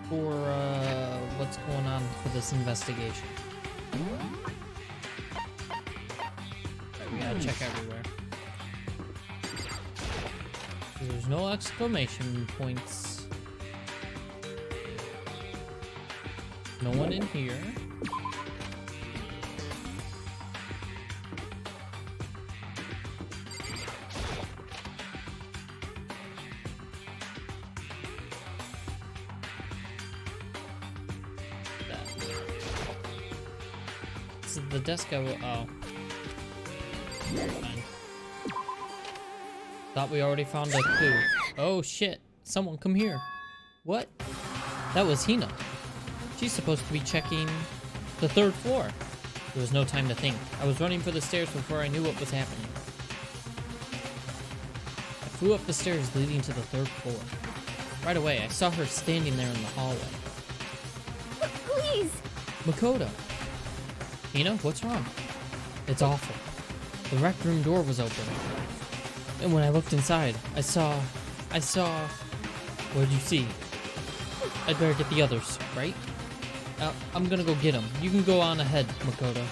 for what's going on for this investigation. Right, we gotta check everywhere. There's no exclamation points. No one in here. This is the desk I will. Oh. Fine. Thought we already found a clue. Oh shit. Someone come here. What? That was Hina. She's supposed to be checking the 3rd floor. There was no time to think. I was running for the stairs before I knew what was happening. I flew up the stairs leading to the 3rd floor. Right away, I saw her standing there in the hallway. Please! Makoto. Hina, what's wrong? It's awful. The rec room door was open. And when I looked inside, I saw... What did you see? I'd better get the others, right? I'm gonna go get them. You can go on ahead, Makoto.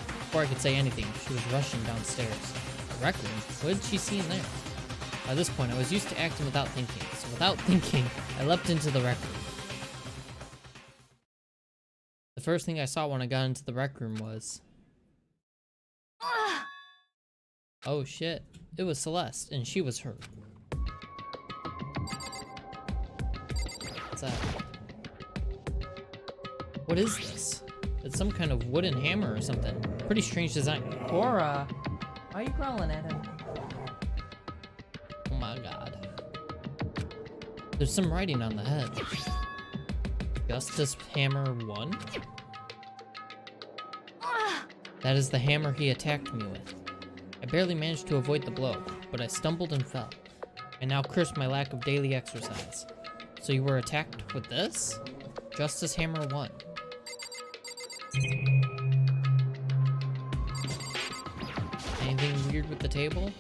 Before I could say anything, she was rushing downstairs. The rec room? What did she see in there? By this point, I was used to acting without thinking. So without thinking, I leapt into the rec room. The first thing I saw when I got into the rec room was... Oh shit. It was Celeste, and she was hurt. What's that? What is this? It's some kind of wooden hammer or something. Pretty strange design. Cora, why are you growling at him? Oh my god. There's some writing on the head. Justice Hammer 1? That is the hammer he attacked me with. I barely managed to avoid the blow, but I stumbled and fell. I now curse my lack of daily exercise. So you were attacked with this? Justice Hammer 1. Anything weird with the table?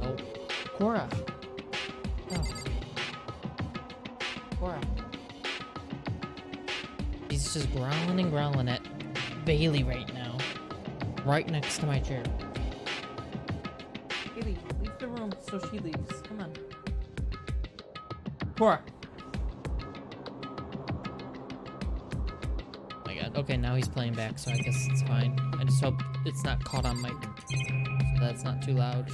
Oh. Cora! Oh. Cora. He's just growling at Bailey right now. Right next to my chair. Bailey, leave the room so she leaves. Come on. Cora! Oh my god. Okay, now he's playing back, so I guess it's fine. I just hope it's not caught on mic. So that's not too loud.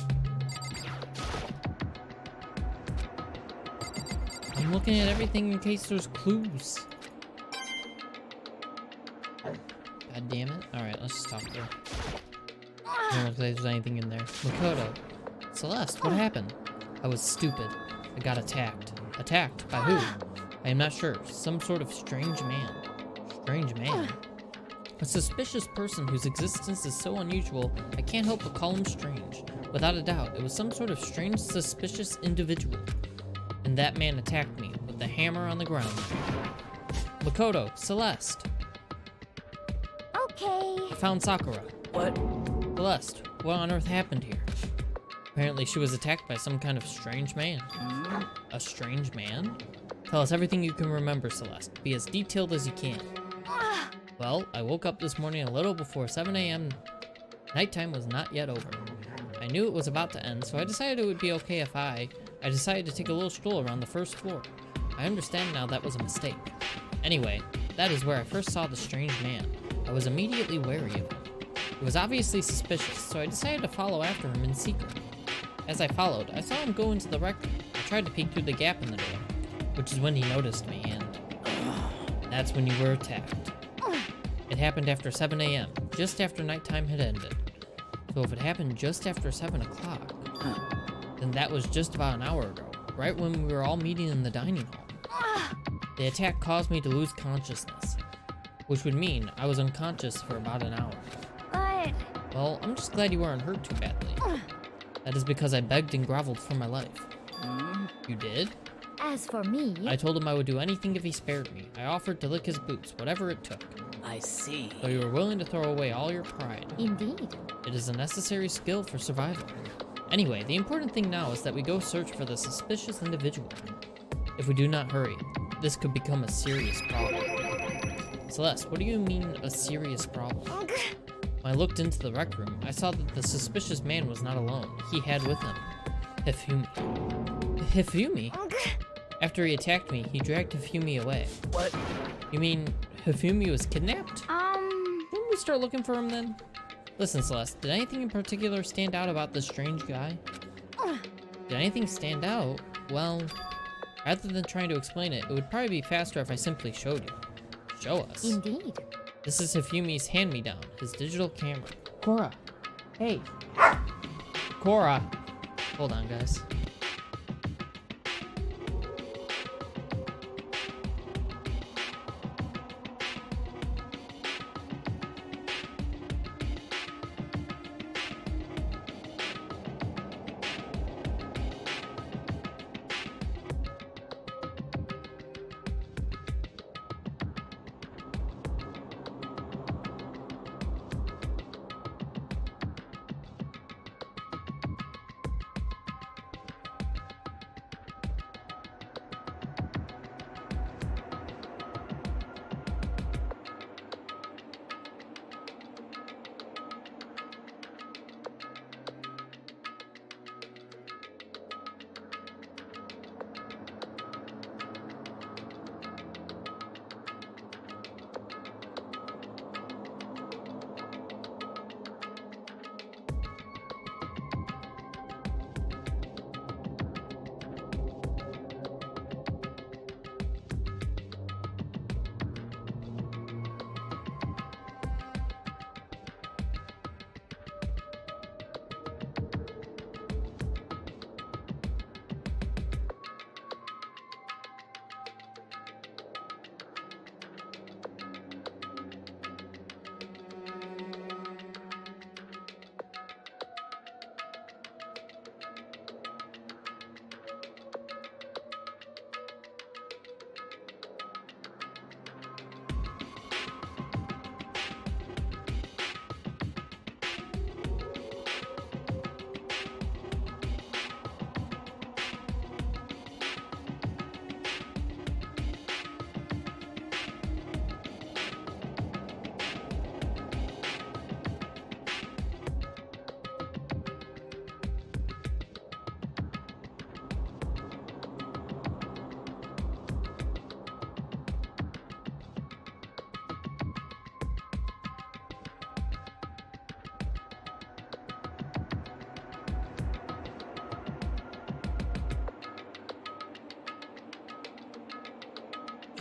I'm looking at everything in case there's clues. God damn it. Alright, let's just talk to her. I don't look like there's anything in there. Makoto. Celeste, what happened? I was stupid. I got attacked. Attacked? By who? I am not sure. Some sort of strange man. Strange man? A suspicious person whose existence is so unusual, I can't help but call him strange. Without a doubt, it was some sort of strange, suspicious individual. And that man attacked me with the hammer on the ground. Makoto, Celeste. Okay. I found Sakura. What? Celeste, what on earth happened here? Apparently she was attacked by some kind of strange man. A strange man? Tell us everything you can remember, Celeste. Be as detailed as you can. Well, I woke up this morning a little before 7 a.m. Nighttime was not yet over. I knew it was about to end, so I decided it would be okay if I decided to take a little stroll around the 1st floor. I understand now that was a mistake. Anyway, that is where I first saw the strange man. I was immediately wary of him. He was obviously suspicious, so I decided to follow after him in secret. As I followed, I saw him go into the rec room. I tried to peek through the gap in the door, which is when he noticed me, and that's when you were attacked. It happened after 7 a.m., just after nighttime had ended. So if it happened just after 7 o'clock, then that was just about an hour ago, right when we were all meeting in the dining hall. The attack caused me to lose consciousness, which would mean I was unconscious for about an hour. But... Well, I'm just glad you weren't hurt too badly. That is because I begged and groveled for my life. You did? as for me... I told him I would do anything if he spared me. I offered to lick his boots, whatever it took. I see. Though you were willing to throw away all your pride. Indeed. It is a necessary skill for survival. Anyway, the important thing now is that we go search for the suspicious individual. If we do not hurry, this could become a serious problem. Celeste, what do you mean, a serious problem? When I looked into the rec room, I saw that the suspicious man was not alone. He had with him Hifumi. Hifumi? After he attacked me, he dragged Hifumi away. What? You mean Hifumi was kidnapped? Didn't we start looking for him then? Listen, Celeste, did anything in particular stand out about this strange guy? Did anything stand out? Well, rather than trying to explain it, it would probably be faster if I simply showed you. Show us. Indeed. This is Hifumi's hand-me-down, his digital camera. Cora. Hey. Cora. Hold on, guys.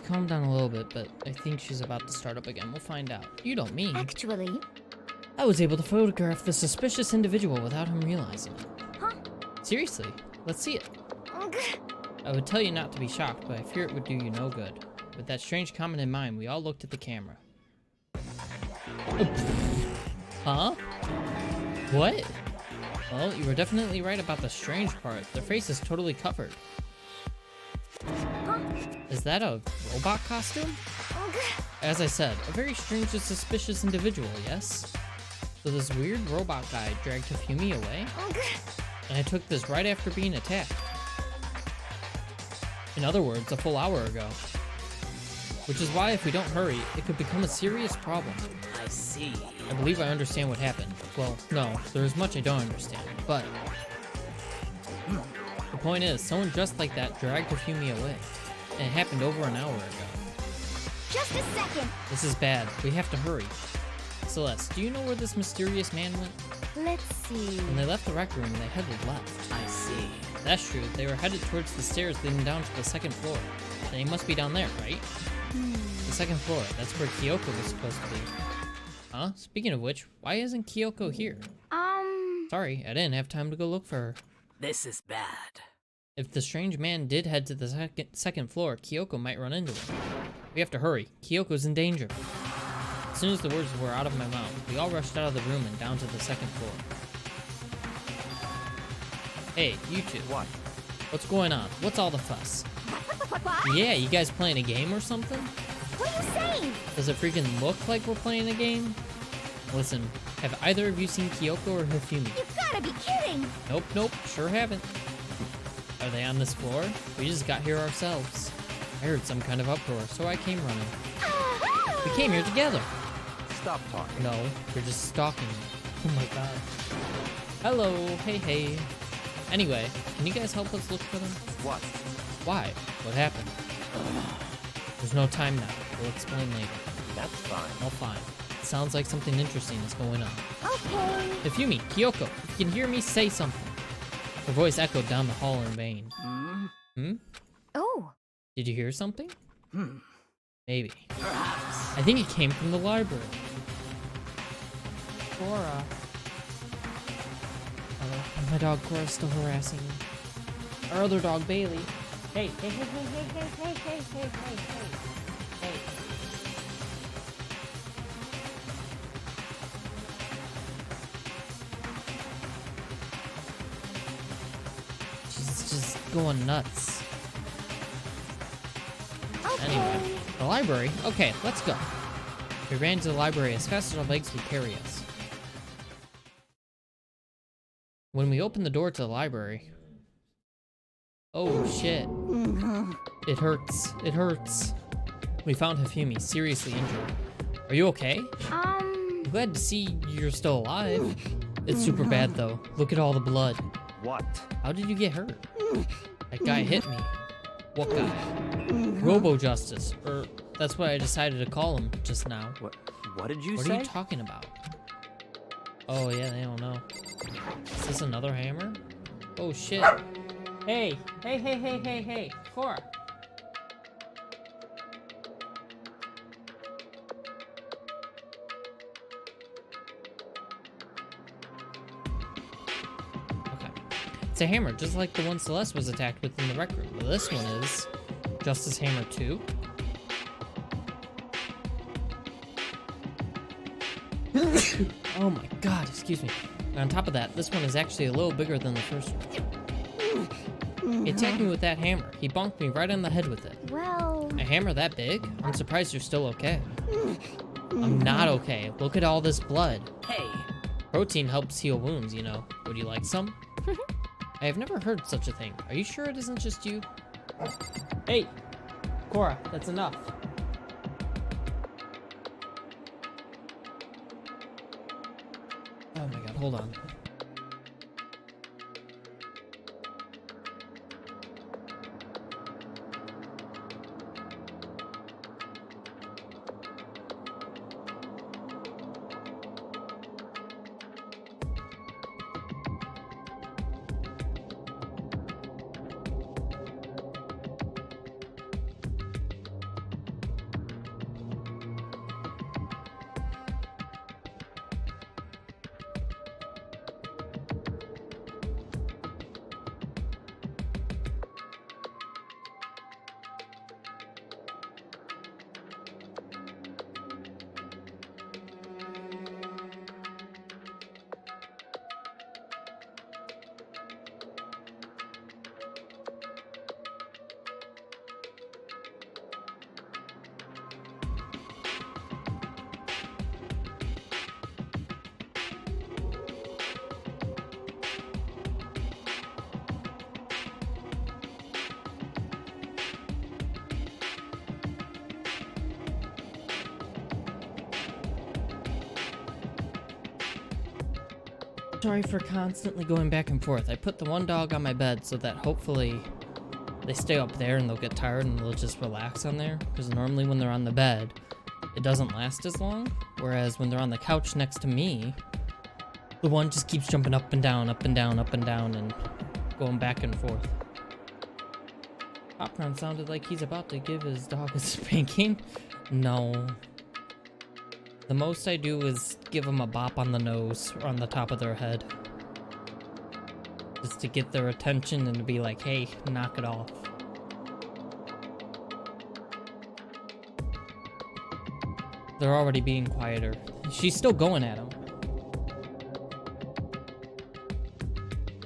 Calm down a little bit, but I think she's about to start up again. We'll find out. You don't mean. Actually. I was able to photograph the suspicious individual without him realizing it. Huh? Seriously, let's see it. I would tell you not to be shocked, but I fear it would do you no good. With that strange comment in mind, we all looked at the camera. Huh? What? Well, you were definitely right about the strange part. Their face is totally covered. Is that a robot costume? As I said, a very strange and suspicious individual, yes? So this weird robot guy dragged Hifumi away? And I took this right after being attacked. In other words, a full hour ago. Which is why if we don't hurry, it could become a serious problem. I see. I believe I understand what happened. Well, no, there is much I don't understand, but... The point is, someone dressed like that dragged Hifumi away. And it happened over an hour ago. Just a second. This is bad. We have to hurry. Celeste, do you know where this mysterious man went? Let's see. When they left the rec room, they headed left. I see. That's true. They were headed towards the stairs leading down to the second floor. Then he must be down there, right? The second floor. That's where Kyoko was supposed to be. Huh? Speaking of which, why isn't Kyoko here? Sorry, I didn't have time to go look for her. This is bad. If the strange man did head to the second floor, Kyoko might run into him. We have to hurry. Kyoko's in danger. As soon as the words were out of my mouth, we all rushed out of the room and down to the second floor. Hey, you two. What? What's going on? What's all the fuss? What? Yeah, you guys playing a game or something? What are you saying? Does it freaking look like we're playing a game? Listen, have either of you seen Kyoko or Hifumi? You gotta be kidding! Nope, sure haven't. Are they on this floor? We just got here ourselves. I heard some kind of uproar, so I came running. We came here together. Stop talking. No, you're just stalking me. Oh my god. Hello, hey. Anyway, can you guys help us look for them? What? Why? What happened? There's no time now. We'll explain later. That's fine. Oh, fine. Sounds like something interesting is going on. Okay. Ifumi, Kyoko, if you can hear me, say something. Her voice echoed down the hall in vain. Hmm? Oh. Did you hear something? Maybe. I think it came from the library. Cora. Oh, my dog Cora's still harassing me. Our other dog Bailey. Hey. She's just going nuts. Anyway, the library? Okay, let's go. We ran to the library as fast as our legs would carry us. When we opened the door to the library... Oh shit. It hurts. It hurts. We found Hifumi seriously injured. Are you okay? I'm glad to see you're still alive. It's super bad though. Look at all the blood. What? How did you get hurt? That guy hit me. What guy? Robo Justice. Or that's what I decided to call him just now. What did you say? What are you talking about? Oh yeah, they don't know. Is this another hammer? Oh shit. Hey, Cora. Okay. It's a hammer, just like the one Celeste was attacked with in the rec room. Well, this one is Justice Hammer 2. Oh my god, excuse me. And on top of that, this one is actually a little bigger than the first one. He attacked me with that hammer. He bonked me right on the head with it. Well... A hammer that big? I'm surprised you're still okay. I'm not okay. Look at all this blood. Hey, Protein helps heal wounds, you know. Would you like some? I have never heard such a thing. Are you sure it isn't just you? Hey! Cora, that's enough. Oh my god, hold on. Sorry for constantly going back and forth. I put the one dog on my bed so that hopefully they stay up there and they'll get tired and they'll just relax on there. Because normally when they're on the bed, it doesn't last as long. Whereas when they're on the couch next to me, the one just keeps jumping up and down, up and down, up and down, and going back and forth. Popcron sounded like he's about to give his dog a spanking. No. The most I do is give them a bop on the nose or on the top of their head. Just to get their attention and to be like, hey, knock it off. They're already being quieter. She's still going at him.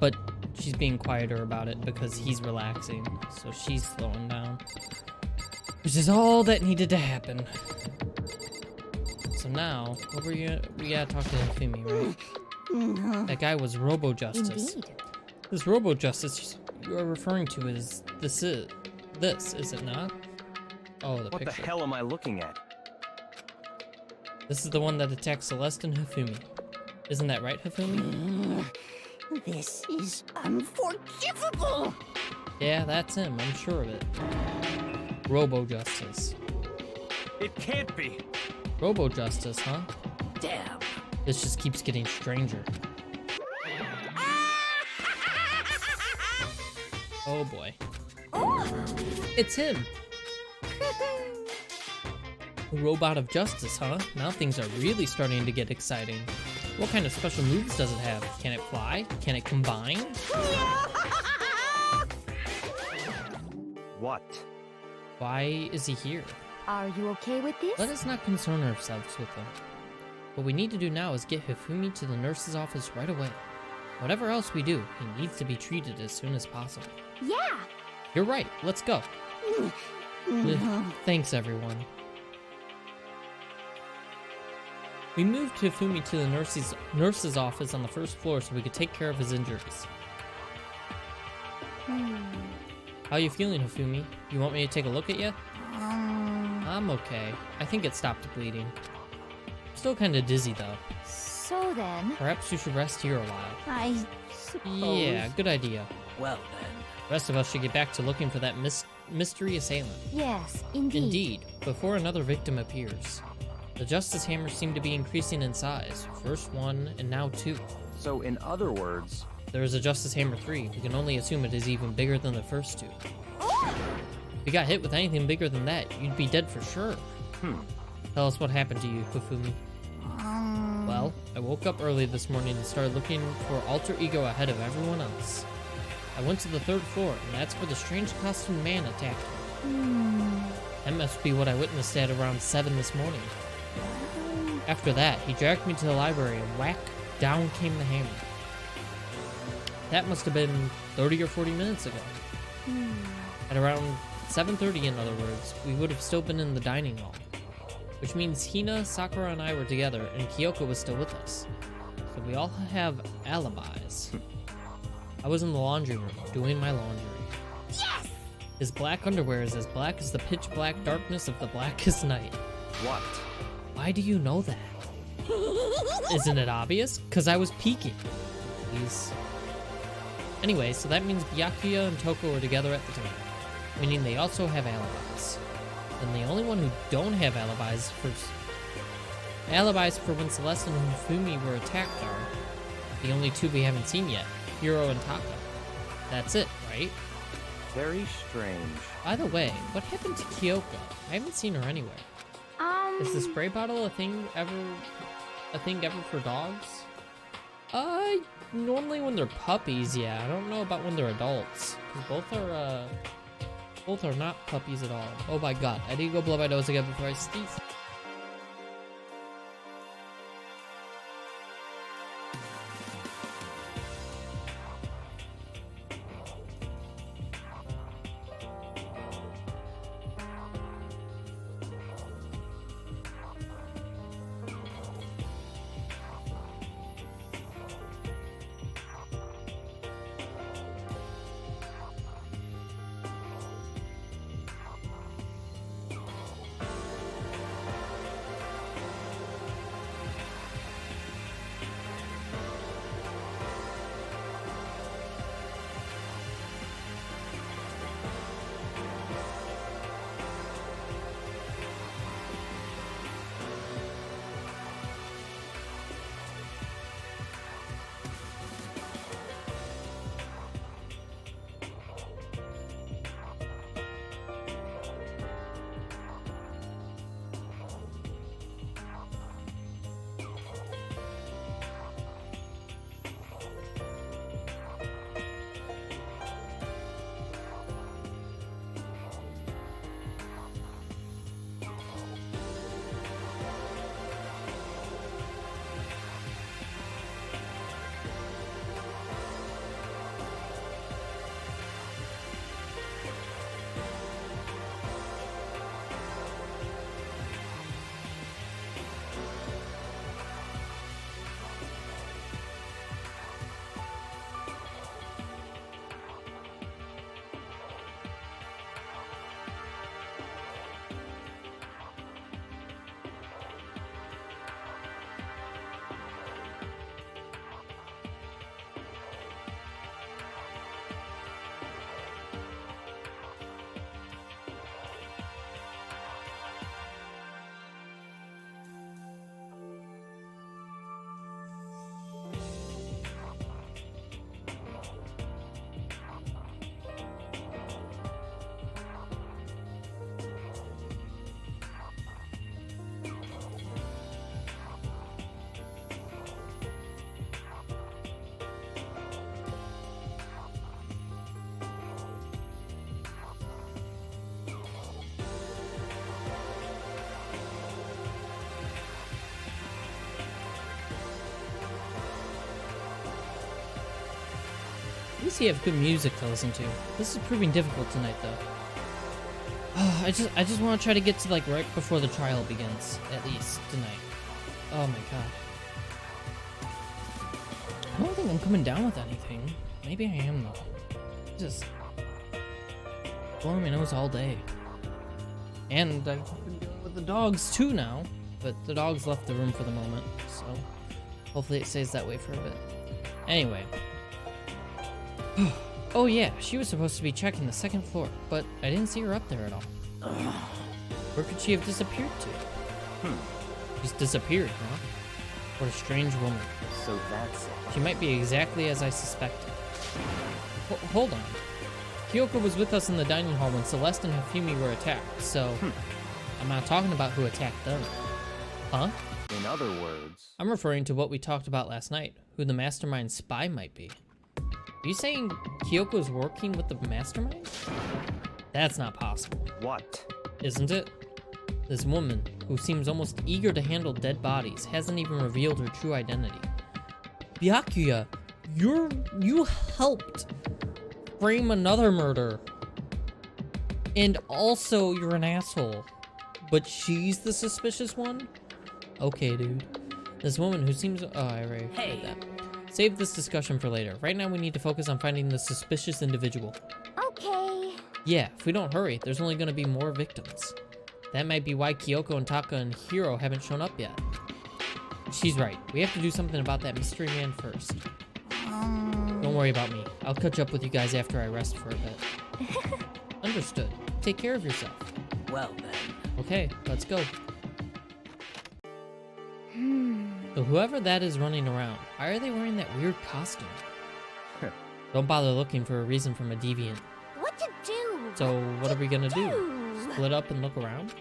But she's being quieter about it because he's relaxing. So she's slowing down. Which is all that needed to happen. So now, what were you? We gotta talk to Hifumi, right? That guy was Robo Justice. Indeed. This Robo Justice you are referring to is this, is it not? Oh, the What picture. the hell am I looking at? This is the one that attacked Celeste and Hifumi. Isn't that right, Hifumi? This is unforgivable. Yeah, that's him. I'm sure of it. Robo Justice. It can't be. Robo Justice, huh? Damn. This just keeps getting stranger. Oh boy. It's him! Robot of Justice, huh? Now things are really starting to get exciting. What kind of special moves does it have? Can it fly? Can it combine? What? Why is he here? Are you okay with this? Let us not concern ourselves with him. What we need to do now is get Hifumi to the nurse's office right away. Whatever else we do, he needs to be treated as soon as possible. Yeah. You're right, let's go. Thanks, everyone. We moved Hifumi to the nurse's office on the first floor so we could take care of his injuries. How you feeling, Hifumi? You want me to take a look at you? I'm okay. I think it stopped bleeding. Still kinda dizzy though. So then, Perhaps you should rest here a while. I suppose. Yeah, good idea. Well then. The rest of us should get back to looking for that mystery assailant. Yes, indeed. Indeed, before another victim appears. The Justice Hammers seem to be increasing in size. First one, and now two. So in other words, There is a Justice Hammer 3. We can only assume it is even bigger than the first two. If you got hit with anything bigger than that, you'd be dead for sure. Tell us what happened to you, Hifumi. Well, I woke up early this morning and started looking for Alter Ego ahead of everyone else. I went to the 3rd floor, and that's where the strange costumed man attacked me. That must be what I witnessed at around 7 this morning. After that, he dragged me to the library and whack, down came the hammer. That must have been 30 or 40 minutes ago. At around 7:30, in other words, we would have still been in the dining hall. Which means Hina, Sakura, and I were together, and Kyoko was still with us. So we all have alibis. I was in the laundry room, doing my laundry. Yes! His black underwear is as black as the pitch black darkness of the blackest night. what? Why do you know that? Isn't it obvious? Because I was peeking. Please. Anyway, so that means Byakuya and Toko are together at the time, meaning they also have alibis. And the only one who don't have alibis for when Celeste and Hifumi were attacked are the only two we haven't seen yet, Hiro and Taka. That's it, right? Very strange. By the way, what happened to Kyoko? I haven't seen her anywhere. Is the spray bottle a thing ever for dogs? Normally when they're puppies, yeah. I don't know about when they're adults. 'Cause both are not puppies at all. Oh my god, I need to go blow my nose again before I sneeze. least you have good music to listen to. This is proving difficult tonight, though. I just want to try to get to, like, right before the trial begins, at least, tonight. Oh my god. I don't think I'm coming down with anything. Maybe I am, though. Just blowing my nose all day. And I've been dealing with the dogs, too, now. But the dogs left the room for the moment, so hopefully it stays that way for a bit. Anyway. Oh yeah, she was supposed to be checking the second floor, but I didn't see her up there at all. Where could she have disappeared to? She's disappeared, huh? What a strange woman. So that's it. She might be exactly as I suspected. Hold on. Kyoko was with us in the dining hall when Celeste and Hifumi were attacked, so I'm not talking about who attacked them. Huh? In other words, I'm referring to what we talked about last night, who the mastermind spy might be. Are you saying Kyoko's working with the mastermind? That's not possible. what? Isn't it? This woman, who seems almost eager to handle dead bodies, hasn't even revealed her true identity. Byakuya, you helped frame another murder. And also you're an asshole. But she's the suspicious one? Okay, dude. This woman who seems... Oh, I already read that. Save this discussion for later. Right now we need to focus on finding the suspicious individual. Okay. Yeah, if we don't hurry, there's only going to be more victims. That might be why Kyoko and Taka and Hiro haven't shown up yet. She's right. We have to do something about that mystery man first. Don't worry about me. I'll catch up with you guys after I rest for a bit. Understood. Take care of yourself. Well then. Okay, let's go. So whoever that is running around, why are they wearing that weird costume? Don't bother looking for a reason from a deviant. What to do? So what are we gonna do? Split up and look around?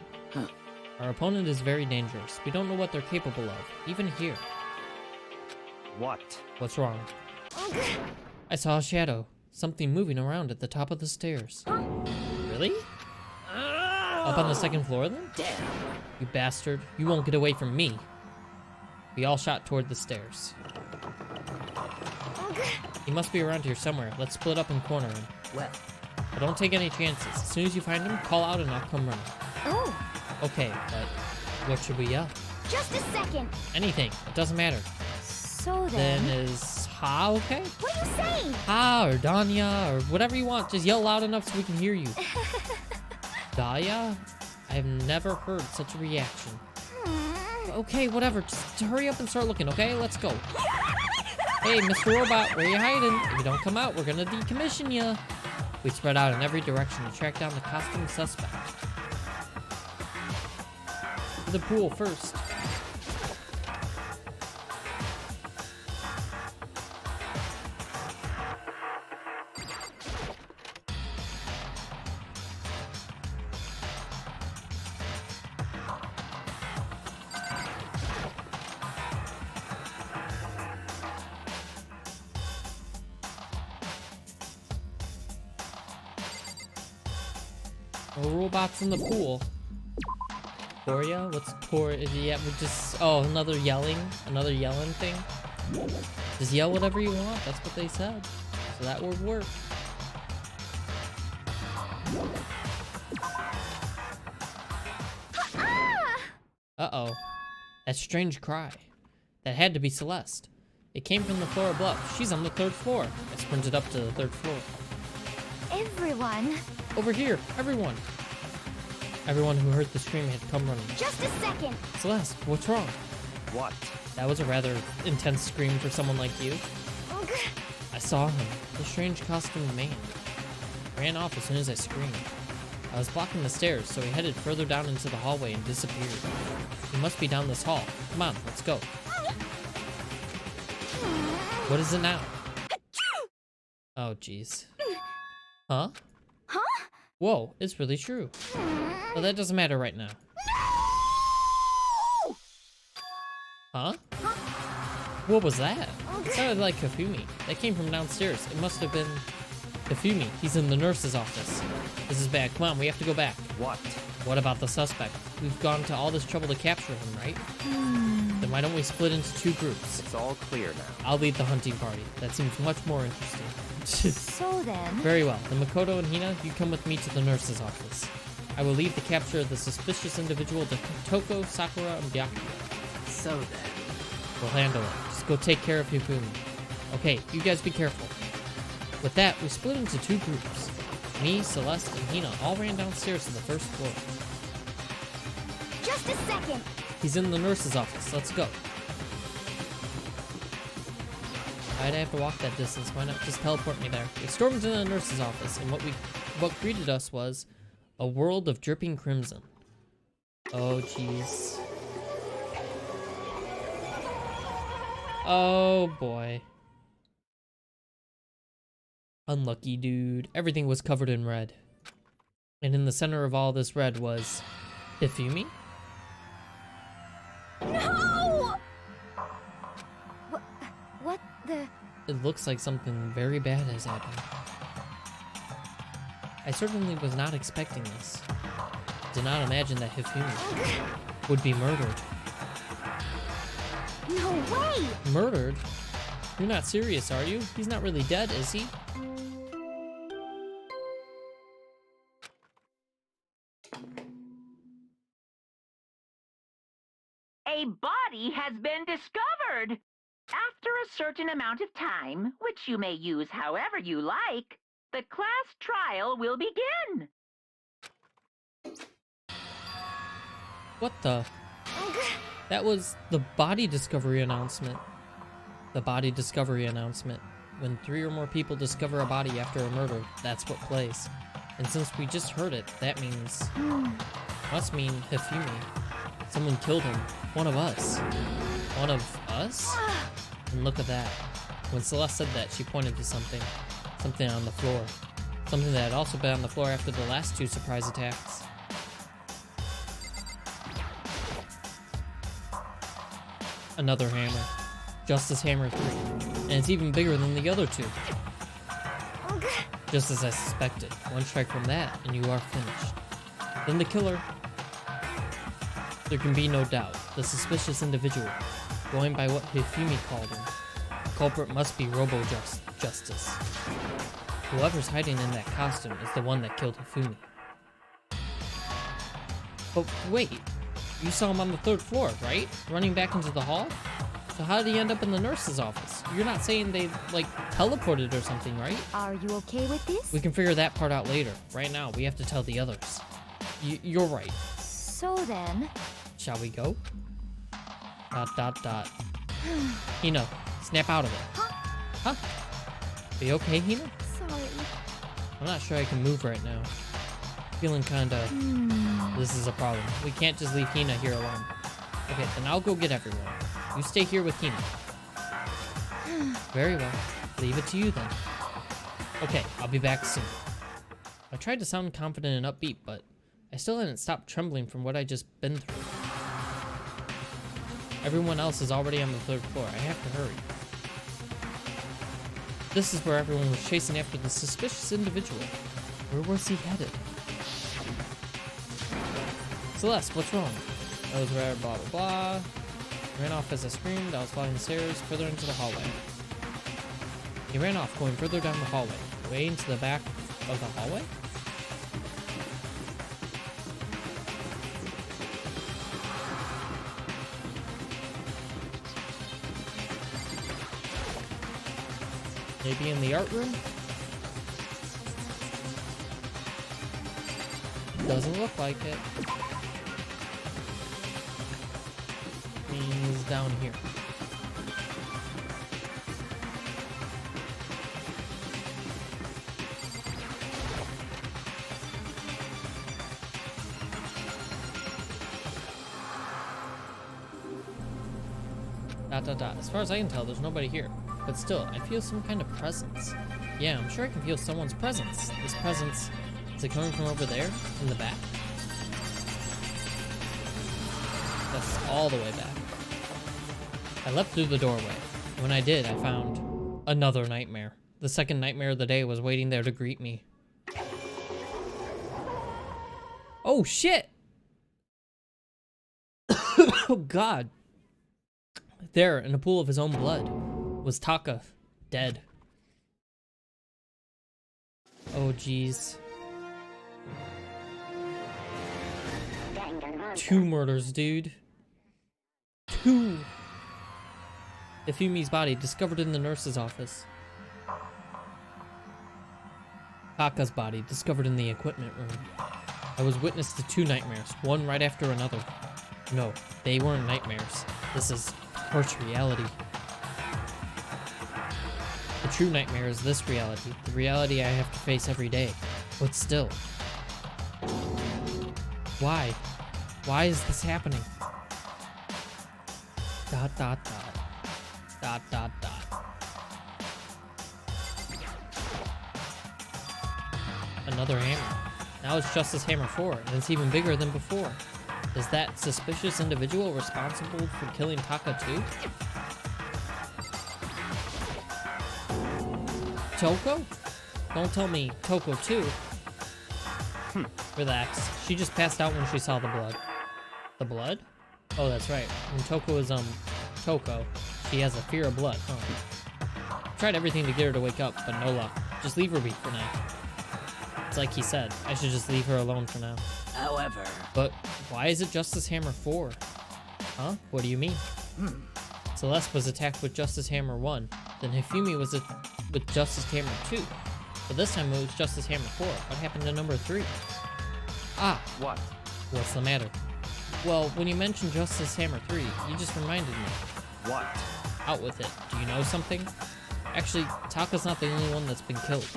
Our opponent is very dangerous. We don't know what they're capable of, even here. What? What's wrong? I saw a shadow. Something moving around at the top of the stairs. Really? Up on the second floor then? Damn. You bastard. You won't get away from me. We all shot toward the stairs. He must be around here somewhere. Let's split up and corner him. Well, But don't take any chances. As soon as you find him, call out and I'll come running. Oh, Okay, but what should we yell? just a second. Anything. It doesn't matter. So Then then, is Ha okay? what are you saying? Ha or Danya or whatever you want. Just yell loud enough so we can hear you. Daya? I have never heard such a reaction. Okay, whatever. Just hurry up and start looking, okay? Let's go. Hey, Mr. Robot, where you hiding? If you don't come out, we're gonna decommission you. We spread out in every direction to track down the costumed suspect. To the pool first. No robots in the pool. Toria? What's Toria? Yeah, we're just... Oh, another yelling thing. Just yell whatever you want. That's what they said. So that would work. Uh-oh. That strange cry. That had to be Celeste. It came from the floor above. She's on the third floor. I sprinted up to the third floor. Everyone, Over here, everyone. Everyone who heard the scream had come running. just a second. Celeste, what's wrong? What? That was a rather intense scream for someone like you. I saw him, the strange costumed man. Ran off as soon as I screamed. I was blocking the stairs, so he headed further down into the hallway and disappeared. He must be down this hall. Come on, let's go. What is it now? Oh, jeez. Huh? Huh? Whoa, it's really true. Well, that doesn't matter right now. Huh? What was that? It sounded like Hifumi. That came from downstairs. It must have been Hifumi. He's in the nurse's office. This is bad. Come on, we have to go back. What? What about the suspect? We've gone to all this trouble to capture him, right? Then why don't we split into two groups? It's all clear now. I'll lead the hunting party. That seems much more interesting. So then... Very well. Then Makoto and Hina, you come with me to the nurse's office. I will leave the capture of the suspicious individual to Toko, Sakura, and Byakuya. So then. We'll handle it. Just go take care of Hifumi. Okay, you guys be careful. With that, we split into two groups. Me, Celeste, and Hina all ran downstairs to the first floor. Just a second! He's in the nurse's office. Let's go. I'd have to walk that distance. Why not just teleport me there? We stormed into the nurse's office, and what greeted us was a world of dripping crimson. Oh, jeez. Oh, boy. Unlucky dude. Everything was covered in red. And in the center of all this red was Hifumi? No! What the... It looks like something very bad has happened. I certainly was not expecting this. Did not imagine that Hifumi would be murdered. No way! Murdered? You're not serious, are you? He's not really dead, is he? A body has been discovered. After a certain amount of time, which you may use however you like, the class trial will begin. What the? That was the body discovery announcement. The body discovery announcement. When 3 or more people discover a body after a murder, that's what plays. And since we just heard it, that means... must mean Hifumi. Someone killed him. One of us. One of us? And look at that. When Celeste said that, she pointed to something. Something on the floor. Something that had also been on the floor after the last 2 surprise attacks. Another hammer. Justice Hammer 3. And it's even bigger than the other 2. Just as I suspected. One strike from that, and you are finished. Then the killer. There can be no doubt. The individual. Going by what Hifumi called him. The culprit must be Robo-Justice. Whoever's hiding in that costume is the one that killed Hifumi. But wait, you saw him on the 3rd floor, right? Running back into the hall? So how did he end up in the nurse's office? You're not saying they, like, teleported or something, right? Are you okay with this? We can figure that part out later. Right now, we have to tell the others. You're right. So then... Shall we go? ... Hina, snap out of it. Huh? Are you okay, Hina? Sorry. I'm not sure I can move right now. Feeling kinda... This is a problem. We can't just leave Hina here alone. Okay, then I'll go get everyone. You stay here with Hina. Very well. Leave it to you then. Okay, I'll be back soon. I tried to sound confident and upbeat, but I still hadn't stopped trembling from what I just been through. Everyone else is already on the 3rd floor. I have to hurry. This is where everyone was chasing after the suspicious individual. Where was he headed? Celeste, what's wrong? I was rare, blah, blah, blah. Ran off as I screamed. I was flying the stairs further into the hallway. He ran off, going further down the hallway, way into the back of the hallway? Maybe in the art room? Doesn't look like it. He's down here. As far as I can tell, there's nobody here. But still, I feel some kind of presence. Yeah, I'm sure I can feel someone's presence. This presence, is it coming from over there, in the back? That's all the way back. I leapt through the doorway. When I did, I found another nightmare. The second nightmare of the day was waiting there to greet me. Oh, shit! Oh, God. There, in a pool of his own blood, was Taka, dead. Oh, jeez. 2 murders, dude. 2! Hifumi's body discovered in the nurse's office. Taka's body discovered in the equipment room. I was witness to 2 nightmares, one right after another. No, they weren't nightmares. This is harsh reality. The true nightmare is this reality, the reality I have to face every day. But still. Why? Why is this happening? Dot dot dot. Dot dot dot. Another hammer. Now it's Justice Hammer 4, and it's even bigger than before. Is that suspicious individual responsible for killing Taka too? Toko? Don't tell me Toko too. Relax. She just passed out when she saw the blood. The blood? Oh, that's right. When Toko is, Toko, she has a fear of blood, huh? Tried everything to get her to wake up, but no luck. Just leave her be for now. It's like he said, I should just leave her alone for now. However, But why is it Justice Hammer 4? Huh? What do you mean? Celeste was attacked with Justice Hammer 1. Then Hifumi was with Justice Hammer 2. But this time it was Justice Hammer 4. What happened to number 3? Ah, What? what's the matter? Well, when you mentioned Justice Hammer 3, you just reminded me. What? Out with it. Do you know something? Actually, Taka's not the only one that's been killed.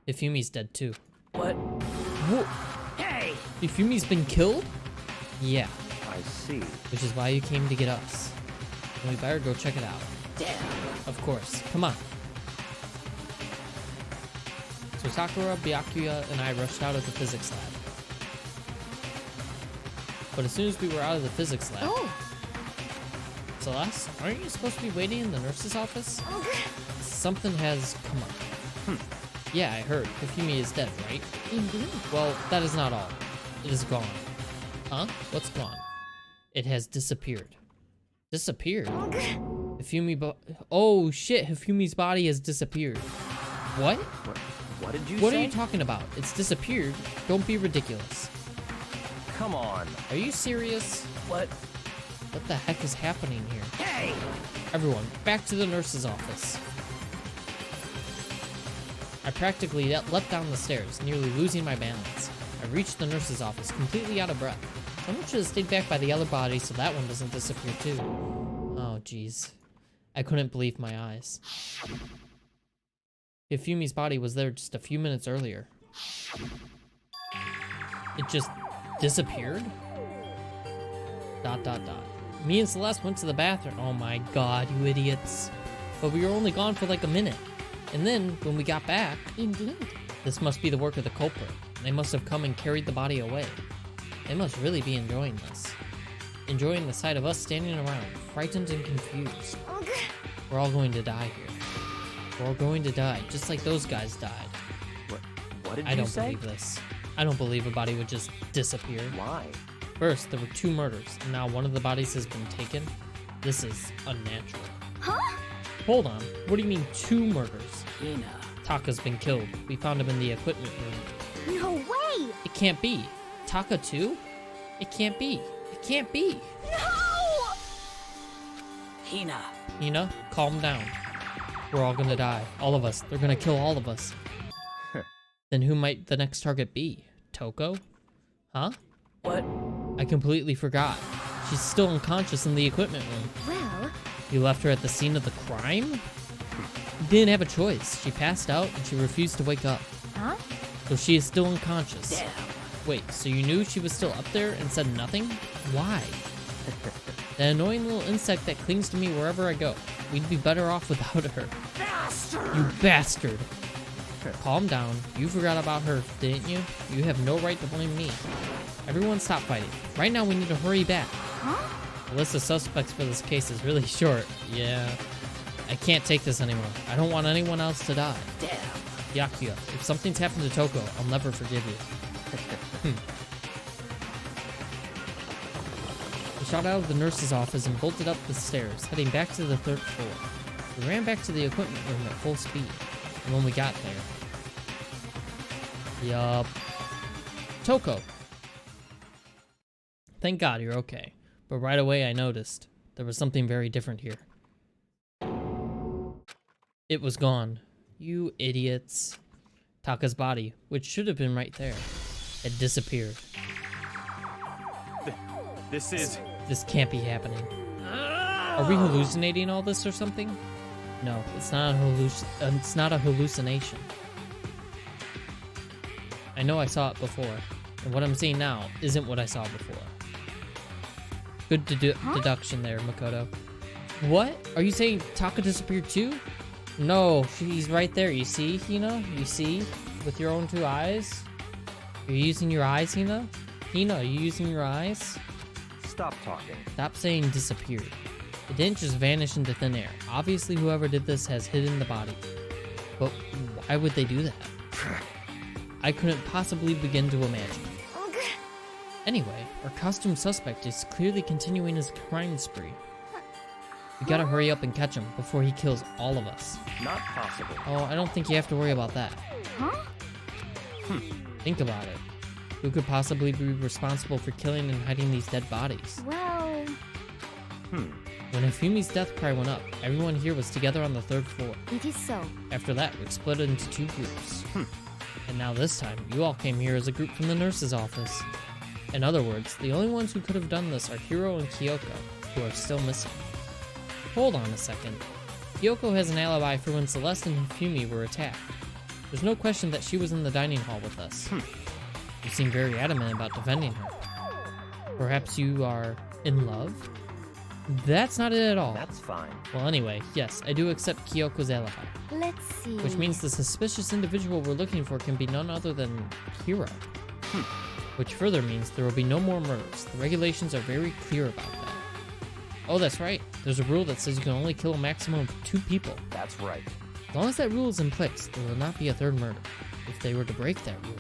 Hifumi's dead too. what? Whoa! Hey! Hifumi's been killed? Yeah, I see. which is why you came to get us. And we better go check it out. Damn. Of course. Come on. So Sakura, Byakuya, and I rushed out of the physics lab. But as soon as we were out of the physics lab... Oh. Celeste, aren't you supposed to be waiting in the nurse's office? Something has come up. Yeah, I heard. Hifumi is dead, right? Indeed. Well, that is not all. It is gone. Huh? What's gone? It has disappeared. Disappeared? Oh shit, Hifumi's body has disappeared. What? What did you What say? are you talking about? It's disappeared. Don't be ridiculous. Come on. Are you serious? What? What the heck is happening here? Hey! Everyone, back to the nurse's office. I practically leapt down the stairs, nearly losing my balance. I reached the nurse's office, completely out of breath. Someone should have stayed back by the other body so that one doesn't disappear too. Oh, jeez. I couldn't believe my eyes. Hifumi's body was there just a few minutes earlier. It just disappeared? Dot dot dot. Me and Celeste went to the bathroom. Oh my god, you idiots. But we were only gone for like a minute. And then, when we got back, Indeed. this must be the work of the culprit. They must have come and carried the body away. They must really be enjoying this. Enjoying the sight of us standing around, frightened and confused. We're all going to die here. We're all going to die, just like those guys died. What did I you don't say? believe this. I don't believe a body would just disappear. Why? First, there were 2 murders, and now one of the bodies has been taken. This is unnatural. Huh? Hold on, what do you mean 2 murders? Hina. Taka's been killed. We found him in the equipment room. No way! It can't be. Taka too? It can't be. It can't be. No! Hina. Hina, calm down. We're all gonna die. All of us. They're gonna kill all of us. Then who might the next target be? Toko? Huh? What? I completely forgot. She's still unconscious in the equipment room. Well, You left her at the scene of the crime? You didn't have a choice. She passed out and she refused to wake up. huh? So she is still unconscious. Damn. Wait, so you knew she was still up there and said nothing? Why? That annoying little insect that clings to me wherever I go. We'd be better off without her. Bastard! You bastard! Calm down. You forgot about her, didn't you? You have no right to blame me. Everyone stop fighting. Right now we need to hurry back. Huh? The list of suspects for this case is really short. Yeah. I can't take this anymore. I don't want anyone else to die. Damn. Byakuya, if something's happened to Toko, I'll never forgive you. We shot out of the nurse's office and bolted up the stairs, heading back to the 3rd floor. We ran back to the equipment room at full speed, and when we got there... Yup. Toko. Thank God you're okay. But right away I noticed there was something very different here. It was gone. You idiots. Taka's body, which should have been right there, had disappeared. This can't be happening. Are we hallucinating all this or something? No, it's not a hallucination. I know I saw it before, and what I'm seeing now isn't what I saw before. Good deduction there, Makoto. What? Are you saying Taka disappeared too? No, she's right there, you see, Hina? You see? With your own 2 eyes? You're using your eyes, Hina? Hina, are you using your eyes? Stop talking. Stop saying disappeared. It didn't just vanish into thin air. Obviously, whoever did this has hidden the body. But why would they do that? I couldn't possibly begin to imagine. Anyway, our costume suspect is clearly continuing his crime spree. We gotta hurry up and catch him before he kills all of us. Not possible. Oh, I don't think you have to worry about that. Huh? Think about it. Who could possibly be responsible for killing and hiding these dead bodies? Well, When Hifumi's death cry went up, everyone here was together on the 3rd floor. it is so. After that, we split into 2 groups. And now this time, you all came here as a group from the nurse's office. In other words, the only ones who could have done this are Hiro and Kyoko, who are still missing. Hold on a second. Kyoko has an alibi for when Celeste and Hifumi were attacked. There's no question that she was in the dining hall with us. You seem very adamant about defending her. Perhaps you are in love? That's not it at all. That's fine. Well, anyway, yes, I do accept Kyoko's alibi. Let's see. Which means the suspicious individual we're looking for can be none other than Hiro. Which further means there will be no more murders. The regulations are very clear about that. Oh, that's right. There's a rule that says you can only kill a maximum of 2 people. That's right. As long as that rule is in place, there will not be a 3rd murder. If they were to break that rule.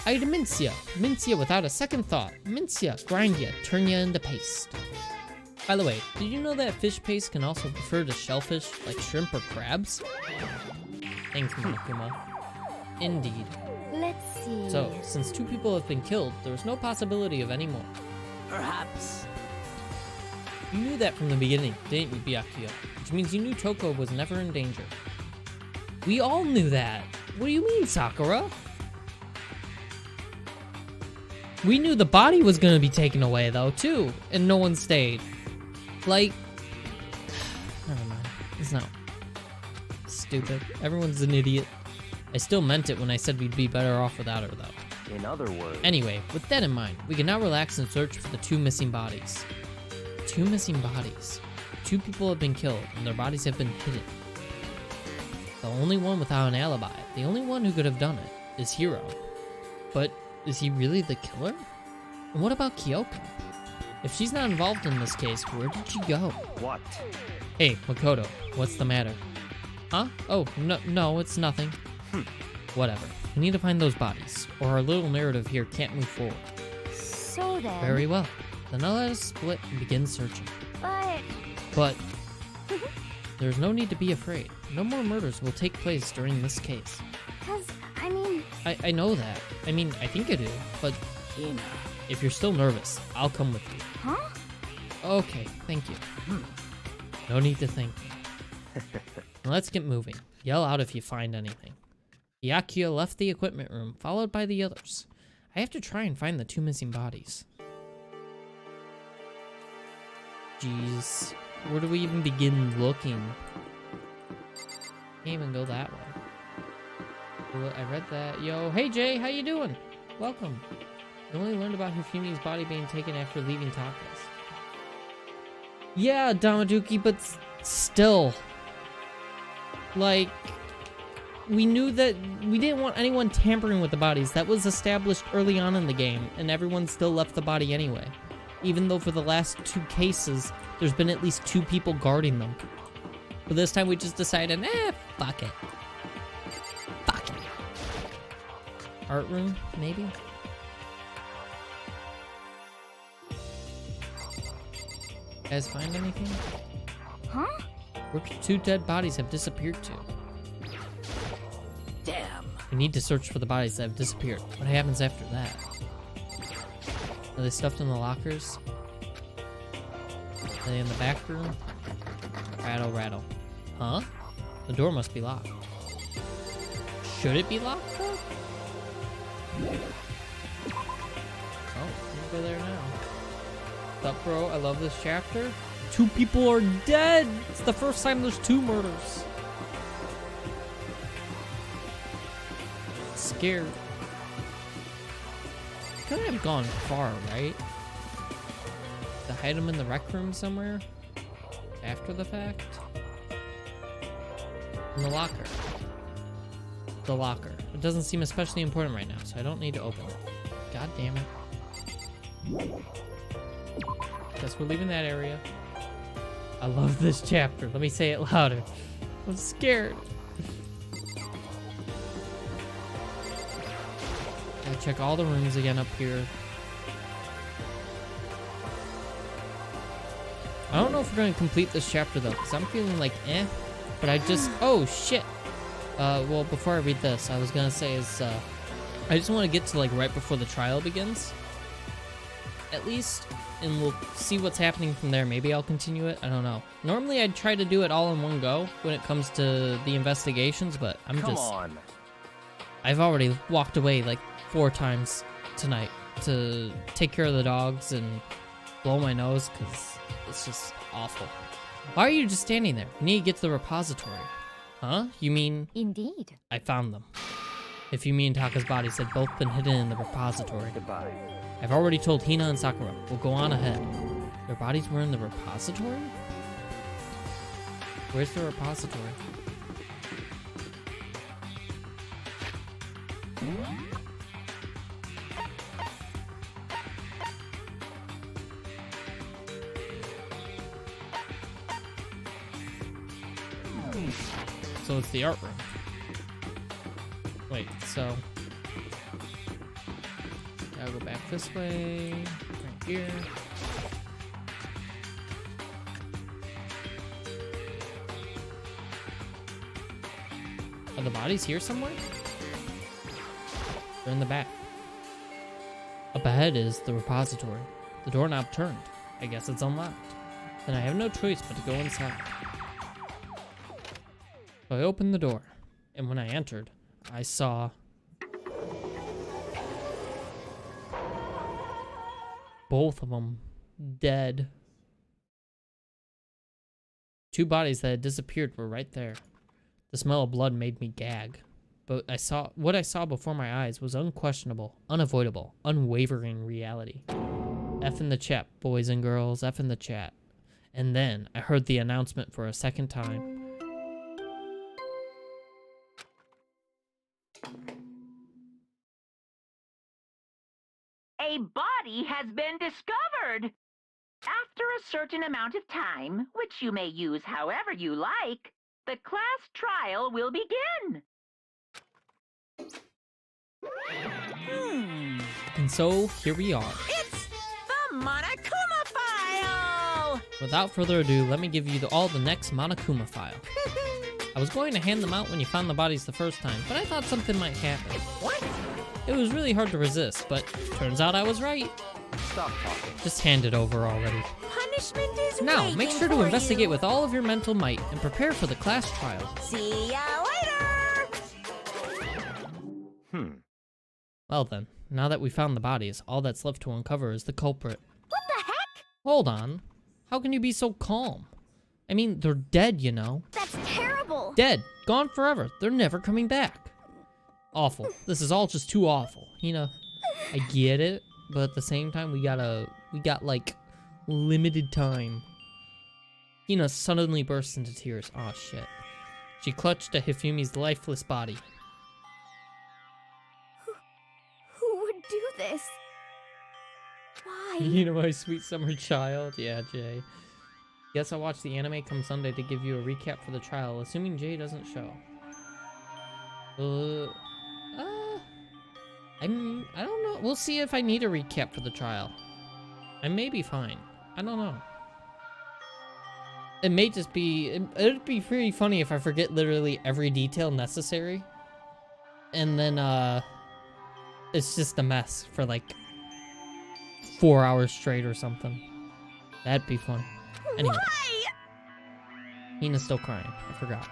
I'd mince ya. Mince ya without a second thought. Mince ya, grind ya, turn ya into paste. By the way, did you know that fish paste can also refer to shellfish, like shrimp or crabs? Thanks, Monokuma. Indeed. Let's see. So, since 2 people have been killed, there's no possibility of any more. Perhaps. You knew that from the beginning, didn't you, Byakuya? Which means you knew Toko was never in danger. We all knew that. What do you mean, Sakura? We knew the body was gonna be taken away, though, too, and no one stayed. Like... Never mind. It's not... Stupid. Everyone's an idiot. I still meant it when I said we'd be better off without her, though. In other words... Anyway, with that in mind, we can now relax and search for the 2 missing bodies. 2 missing bodies. 2 people have been killed, and their bodies have been hidden. The only one without an alibi, the only one who could have done it, is Hiro. But is he really the killer? And what about Kyoko? If she's not involved in this case, where did she go? What? Hey, Makoto, what's the matter? Huh? Oh, no, it's nothing. Whatever. We need to find those bodies, or our little narrative here can't move forward. So then. Very well. Then I'll let us split and begin searching. But there's no need to be afraid. No more murders will take place during this case. Cause, I mean... I know that. I mean, I think I do, but Hina. if you're still nervous, I'll come with you. Huh? Okay, thank you. No need to thank me. Now let's get moving. Yell out if you find anything. Byakuya left the equipment room, followed by the others. I have to try and find the 2 missing bodies. Jeez. Where do we even begin looking? Can't even go that way. Well, I read that. Yo, hey Jay, how you doing? Welcome. I only learned about Hifumi's body being taken after leaving Taka's. Yeah, Damaduki, but still. Like, we knew that we didn't want anyone tampering with the bodies. That was established early on in the game, and everyone still left the body anyway. Even though for the last 2 cases, there's been at least 2 people guarding them. But this time we just decided, fuck it. Fuck it. Art room, maybe? Guys find anything? Huh? Where 2 dead bodies have disappeared to? Damn. We need to search for the bodies that have disappeared. What happens after that? Are they stuffed in the lockers? Are they in the back room? Rattle, rattle. Huh? The door must be locked. Should it be locked, though? Oh, let's go there now. What's up, bro? I love this chapter. 2 people are dead! It's the first time there's 2 murders. Scared. Couldn't have gone far, right? To hide them in the rec room somewhere? After the fact? In the locker. The locker. It doesn't seem especially important right now, so I don't need to open it. God damn it. Guess we're leaving that area. I love this chapter. Let me say it louder. I'm scared. Gotta check all the rooms again up here. I don't know if we're going to complete this chapter though, because I'm feeling like eh. But I just, oh shit. Well, before I read this, I was gonna say is, I just want to get to like right before the trial begins. At least, and we'll see what's happening from there. Maybe I'll continue it, I don't know. Normally I'd try to do it all in one go when it comes to the investigations, but Come on. I've already walked away like 4 times tonight to take care of the dogs and blow my nose, because it's just awful. Why are you just standing there? You need to get to the repository. Huh? You mean... Indeed. I found them. If you mean Taka's bodies had both been hidden in the repository. Goodbye. I've already told Hina and Sakura. We'll go on ahead. Their bodies were in the repository? Where's the repository? So it's the art room. Wait, so... I'll go back this way, right here. Are the bodies here somewhere? They're in the back. Up ahead is the repository. The doorknob turned. I guess it's unlocked. Then I have no choice but to go inside. So I opened the door, and when I entered, I saw both of them dead. 2 bodies that had disappeared were right there. The smell of blood made me gag, but what I saw before my eyes was unquestionable, unavoidable, unwavering reality. F in the chat, boys and girls, F in the chat. And then I heard the announcement for a second time. A body has been discovered! After a certain amount of time, which you may use however you like, the class trial will begin. And so, here we are. It's the Monokuma file! Without further ado, let me give you all the next Monokuma file. I was going to hand them out when you found the bodies the first time, but I thought something might happen. What? It was really hard to resist, but turns out I was right. Stop talking. Just hand it over already. Punishment is Now, waiting make sure to for investigate you. with all of your mental might and prepare for the class trial. See ya later! Well then, now that we found the bodies, all that's left to uncover is the culprit. What the heck? Hold on. How can you be so calm? I mean, they're dead, you know. That's terrible. Dead. Gone forever. They're never coming back. Awful. This is all just too awful. You know, I get it, but at the same time, we got like limited time. Hina suddenly burst into tears. Aw, shit. She clutched at Hifumi's lifeless body. Who would do this? Why? You know, my sweet summer child. Yeah, Jay. Guess I'll watch the anime come Sunday to give you a recap for the trial, assuming Jay doesn't show. I don't know. We'll see if I need a recap for the trial. I may be fine. I don't know. It may just be... It'd be pretty funny if I forget literally every detail necessary. and then it's just a mess for like 4 hours straight or something. That'd be fun. Anyway. Why? Hina's still crying. I forgot.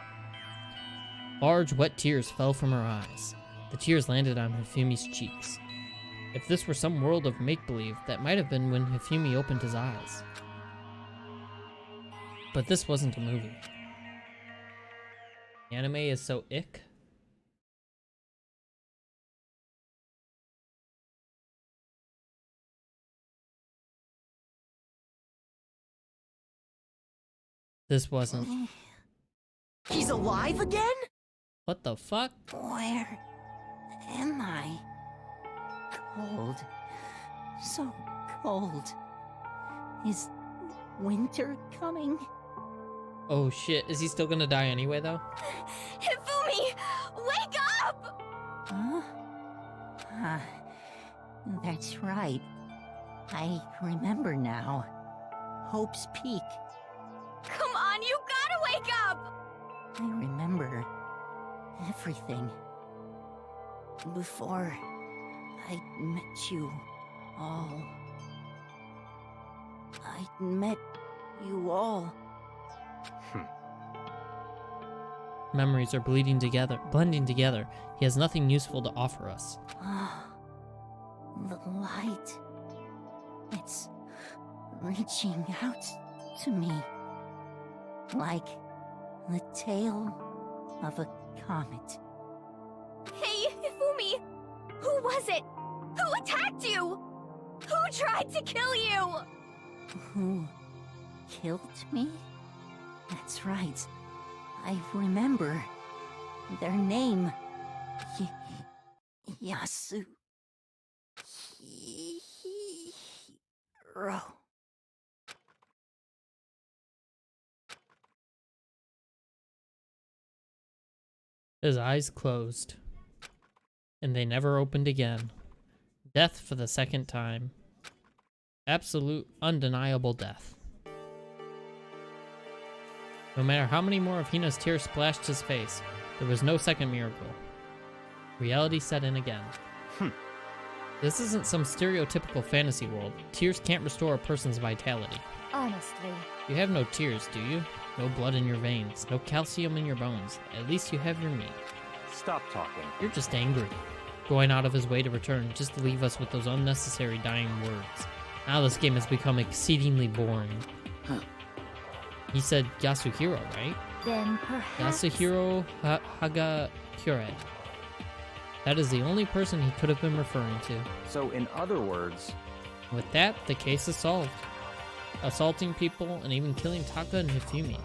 Large, wet tears fell from her eyes. The tears landed on Hifumi's cheeks. If this were some world of make-believe, that might have been when Hifumi opened his eyes. But this wasn't a movie. The anime is so ick. This wasn't. He's alive again? What the fuck? Where am I? Cold. So cold. Is winter coming? Oh shit, is he still gonna die anyway though? Hifumi, wake up! Huh? Ah, that's right. I remember now. Hope's Peak. Come on, you gotta wake up! I remember everything. Before I met you all. I met you all. Memories are blending together. He has nothing useful to offer us. The light. It's reaching out to me. Like the tail of a comet. Hey, Hifumi! Who was it? Who attacked you? Who tried to kill you? Who killed me? That's right. I remember. Their name. Yasu. Hiro. His eyes closed, and they never opened again. Death for the second time. Absolute, undeniable death. No matter how many more of Hina's tears splashed his face, there was no second miracle. Reality set in again. This isn't some stereotypical fantasy world. Tears can't restore a person's vitality. Honestly. You have no tears, do you? No blood in your veins, no calcium in your bones. At least you have your meat. Stop talking. You're just angry. Going out of his way to return just to leave us with those unnecessary dying words. Now this game has become exceedingly boring. He said Yasuhiro, right? Then perhaps... Yasuhiro Hagakure. That is the only person he could have been referring to. So in other words, With that, the case is solved. Assaulting people and even killing Taka and Hifumi.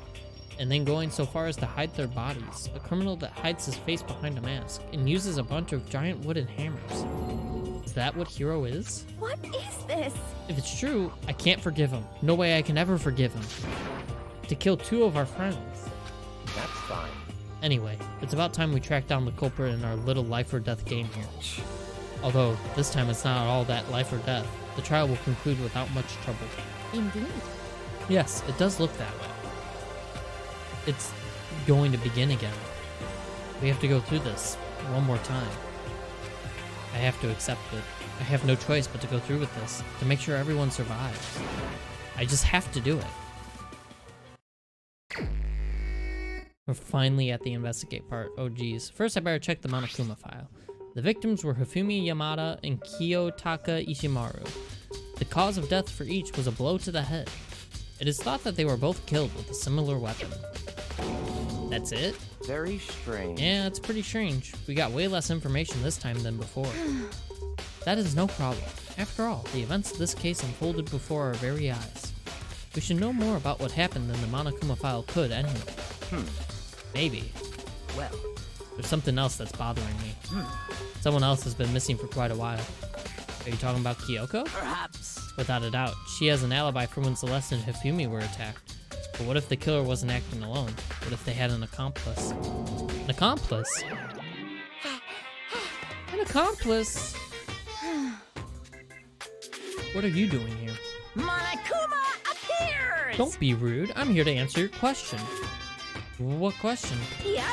And then going so far as to hide their bodies. A criminal that hides his face behind a mask and uses a bunch of giant wooden hammers. Is that what Hiro is? What is this? If it's true, I can't forgive him. No way I can ever forgive him. To kill two of our friends. that's fine. Anyway, it's about time we track down the culprit in our little life or death game here. Although, this time it's not all that life or death. The trial will conclude without much trouble. Indeed. Yes, it does look that way. It's going to begin again. We have to go through this one more time. I have to accept it. I have no choice but to go through with this, to make sure everyone survives. I just have to do it. We're finally at the investigate part. Oh geez. First I better check the Monokuma file. The victims were Hifumi Yamada and Kiyotaka Ishimaru. The cause of death for each was a blow to the head. It is thought that they were both killed with a similar weapon. That's it? Very strange. Yeah, it's pretty strange. We got way less information this time than before. That is no problem. After all, the events of this case unfolded before our very eyes. We should know more about what happened than the Monokuma file could anyway. Maybe. Well, There's something else that's bothering me. Someone else has been missing for quite a while. Are you talking about Kyoko? perhaps. Without a doubt. She has an alibi for when Celeste and Hifumi were attacked. But what if the killer wasn't acting alone? What if they had an accomplice? An accomplice? An accomplice? What are you doing here? Monokuma appears! Don't be rude. I'm here to answer your question. What question? Yep.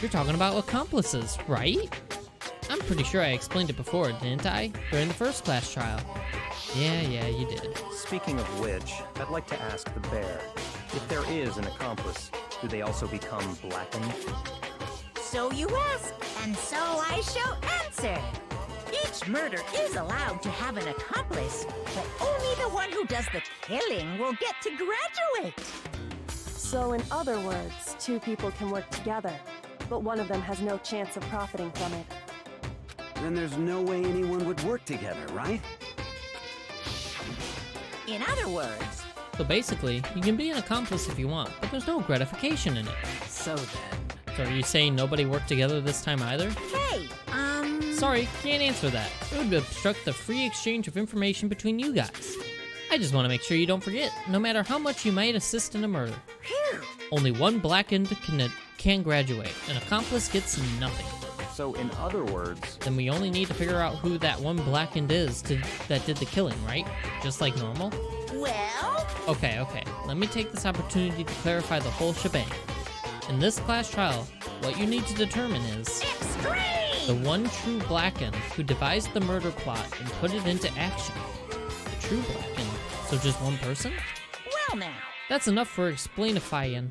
You're talking about accomplices, right? Pretty sure I explained it before, didn't I? During the first class trial. Yeah, you did. Speaking of which, I'd like to ask the bear, if there is an accomplice, do they also become blackened? So you ask, and so I shall answer. Each murder is allowed to have an accomplice, but only the one who does the killing will get to graduate. So in other words, two people can work together, but one of them has no chance of profiting from it. Then there's no way anyone would work together, right? In other words, So basically, you can be an accomplice if you want, but there's no gratification in it. So then... So are you saying nobody worked together this time either? hey, Sorry, can't answer that. It would obstruct the free exchange of information between you guys. I just want to make sure you don't forget, no matter how much you might assist in a murder. Phew. Only one blackened can graduate. An accomplice gets nothing. So in other words, Then we only need to figure out who that one blackened is that did the killing, right? Just like normal? Well, Okay. Let me take this opportunity to clarify the whole shebang. In this class trial, what you need to determine is extreme! the one true blackened who devised the murder plot and put it into action. The true blackened. So just one person? Well now, That's enough for explainifying.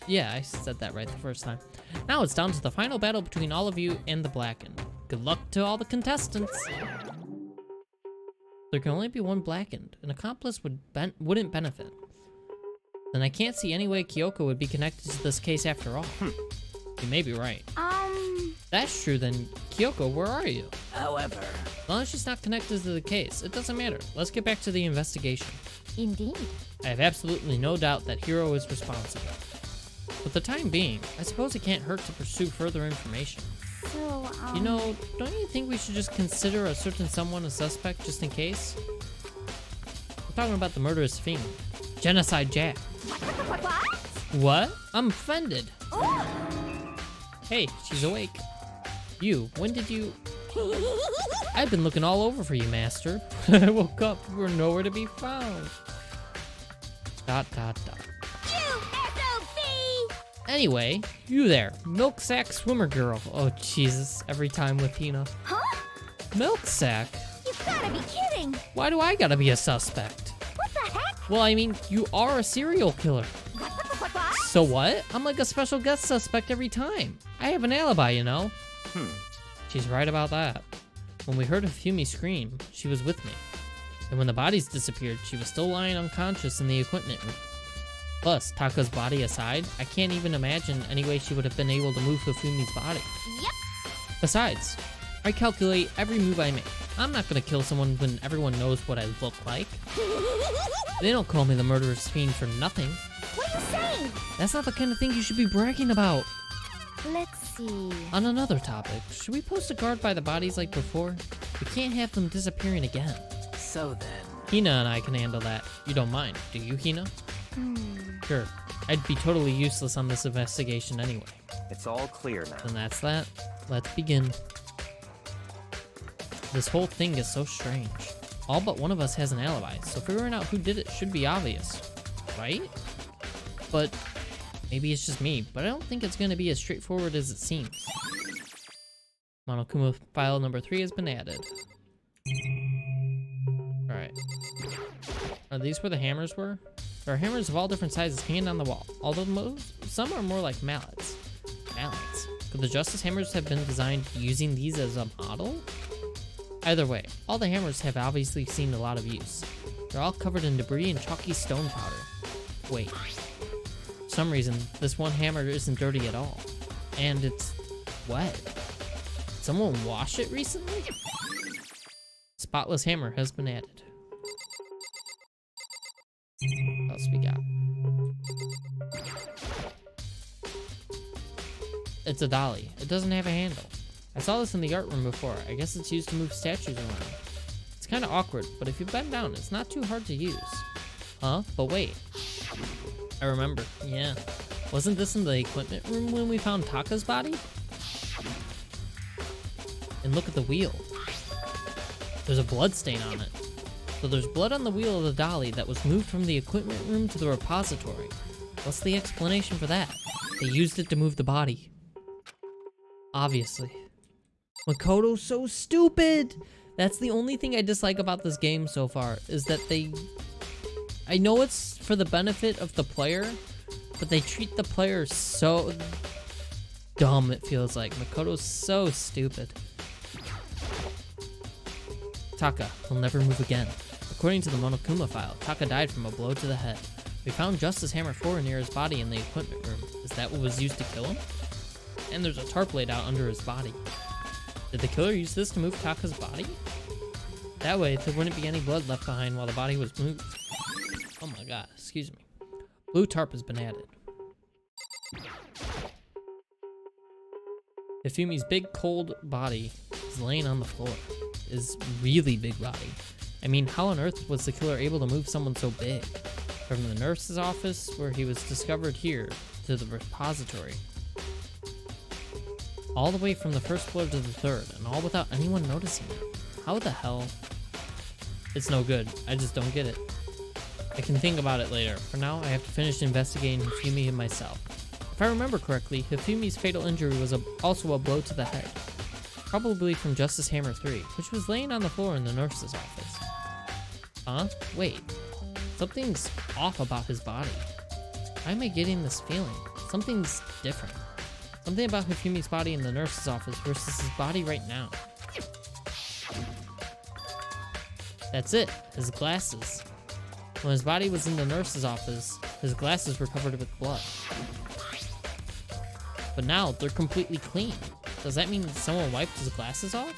Yeah, I said that right the first time. Now it's down to the final battle between all of you and the blackened. Good luck to all the contestants. There can only be one blackened. An accomplice wouldn't benefit. Then I can't see any way Kyoko would be connected to this case after all. You may be right. That's true then. Kyoko, where are you? However... As long as she's not connected to the case, it doesn't matter. Let's get back to the investigation. Indeed. I have absolutely no doubt that Hiro is responsible. For the time being, I suppose it can't hurt to pursue further information. So, You know, don't you think we should just consider a certain someone a suspect just in case? I'm talking about the murderous fiend. Genocide Jack. What? What? I'm offended. Oh. Hey, she's awake. You, when did you... I've been looking all over for you, Master. I woke up, you were nowhere to be found. ... You SOB! Anyway, you there, milk sack swimmer girl. Oh Jesus, every time with Hina. Huh? Milk sack? You've gotta be kidding! Why do I gotta be a suspect? What the heck? Well, I mean, you are a serial killer. What? So what? I'm like a special guest suspect every time. I have an alibi, you know? She's right about that. When we heard Hifumi scream, she was with me. And when the bodies disappeared, she was still lying unconscious in the equipment room. Plus, Taka's body aside, I can't even imagine any way she would have been able to move Hifumi's body. Yep. Besides, I calculate every move I make. I'm not gonna kill someone when everyone knows what I look like. They don't call me the murderous fiend for nothing. What are you saying? That's not the kind of thing you should be bragging about. Let's see. On another topic, should we post a guard by the bodies like before? We can't have them disappearing again. So then... Hina and I can handle that. You don't mind, do you, Hina? Sure. I'd be totally useless on this investigation anyway. it's all clear now. And that's that. Let's begin. This whole thing is so strange. All but one of us has an alibi, so figuring out who did it should be obvious, right? But maybe it's just me, but I don't think it's going to be as straightforward as it seems. Monokuma file number 3 has been added. Alright. Are these where the hammers were? There are hammers of all different sizes hanging on the wall, although some are more like mallets. Mallets? Could the Justice hammers have been designed using these as a model? Either way, all the hammers have obviously seen a lot of use. They're all covered in debris and chalky stone powder. Wait. For some reason, this one hammer isn't dirty at all. And it's wet. Did someone wash it recently? Spotless hammer has been added. What else we got? It's a dolly. It doesn't have a handle. I saw this in the art room before. I guess it's used to move statues around. It's kind of awkward, but if you bend down, it's not too hard to use. Huh? But wait. I remember. Yeah. Wasn't this in the equipment room when we found Taka's body? And look at the wheel. There's a blood stain on it. So there's blood on the wheel of the dolly that was moved from the equipment room to the repository. What's the explanation for that? They used it to move the body. Obviously. Makoto's so stupid. That's the only thing I dislike about this game so far, is that I know it's for the benefit of the player, but they treat the player so dumb, it feels like. Makoto's so stupid. Taka will never move again. According to the Monokuma file, Taka died from a blow to the head. We found Justice Hammer 4 near his body in the equipment room. Is that what was used to kill him? And there's a tarp laid out under his body. Did the killer use this to move Taka's body? That way, there wouldn't be any blood left behind while the body was moved. Oh my god, excuse me. Blue tarp has been added. Hifumi's big, cold body is laying on the floor. His really big body. I mean, how on earth was the killer able to move someone so big? From the nurse's office, where he was discovered here, to the repository. All the way from the first floor to the third, and all without anyone noticing it. How the hell? It's no good. I just don't get it. I can think about it later. For now, I have to finish investigating Hifumi myself. If I remember correctly, Hifumi's fatal injury was also a blow to the head. Probably from Justice Hammer 3, which was laying on the floor in the nurse's office. Huh? Wait. Something's off about his body. Why am I getting this feeling? Something's different. Something about Hifumi's body in the nurse's office versus his body right now. That's it. His glasses. When his body was in the nurse's office, his glasses were covered with blood. But now, they're completely clean. Does that mean someone wiped his glasses off?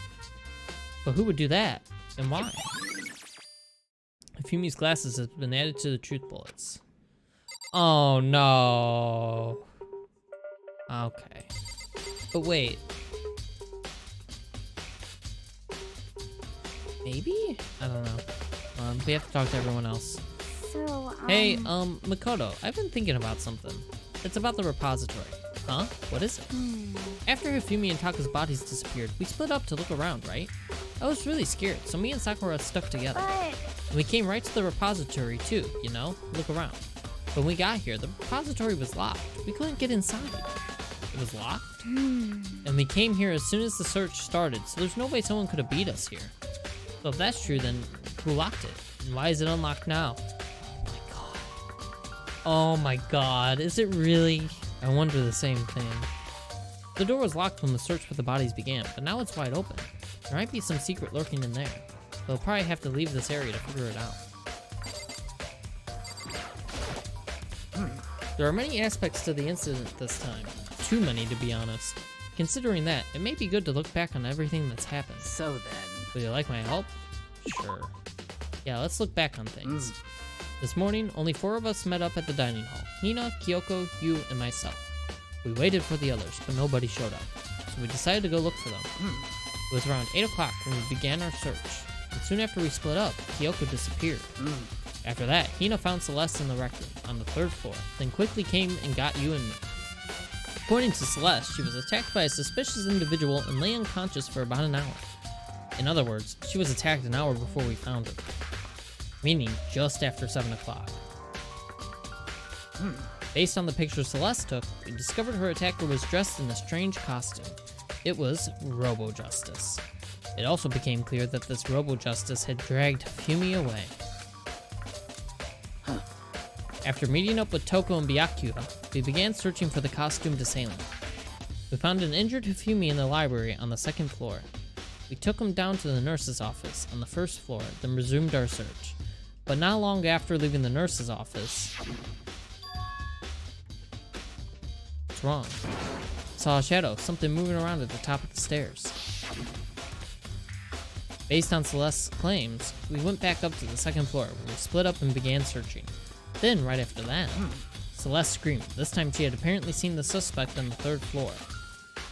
But who would do that? And why? Hifumi's glasses have been added to the truth bullets. Oh no. Okay. But wait. Maybe? I don't know. We have to talk to everyone else. So, Hey, Makoto, I've been thinking about something. It's about the repository. Huh? What is it? After Hifumi and Taka's bodies disappeared, we split up to look around, right? I was really scared, so me and Sakura stuck together. But And we came right to the repository too, you know? Look around. When we got here, the repository was locked. We couldn't get inside. It was locked? And we came here as soon as the search started, so there's no way someone could have beat us here. So if that's true, then who locked it? And why is it unlocked now? Oh my god. Oh my god, is it really? I wonder the same thing. The door was locked when the search for the bodies began, but now it's wide open. There might be some secret lurking in there. We'll probably have to leave this area to figure it out. There are many aspects to the incident this time. Too many, to be honest. Considering that, it may be good to look back on everything that's happened. So then, Would you like my help? Sure. Yeah, let's look back on things. This morning, only 4 of us met up at the dining hall. Hina, Kyoko, you, and myself. We waited for the others, but nobody showed up. So we decided to go look for them. It was around 8 o'clock when we began our search. And soon after we split up, Kyoko disappeared. After that, Hina found Celeste in the rec room on the 3rd floor, then quickly came and got you and me. According to Celeste, she was attacked by a suspicious individual and lay unconscious for about an hour. In other words, she was attacked an hour before we found her. Meaning, just after 7 o'clock. Based on the pictures Celeste took, we discovered her attacker was dressed in a strange costume. It was Robo-Justice. It also became clear that this Robo-Justice had dragged Hifumi away. After meeting up with Toko and Byakuya, we began searching for the costumed assailant. We found an injured Hifumi in the library on the 2nd floor. We took him down to the nurse's office on the 1st floor, then resumed our search. But not long after leaving the nurse's office... What's wrong? Saw a shadow, something moving around at the top of the stairs. Based on Celeste's claims, we went back up to the 2nd floor, where we split up and began searching. Then, right after that, Celeste screamed. This time she had apparently seen the suspect on the 3rd floor.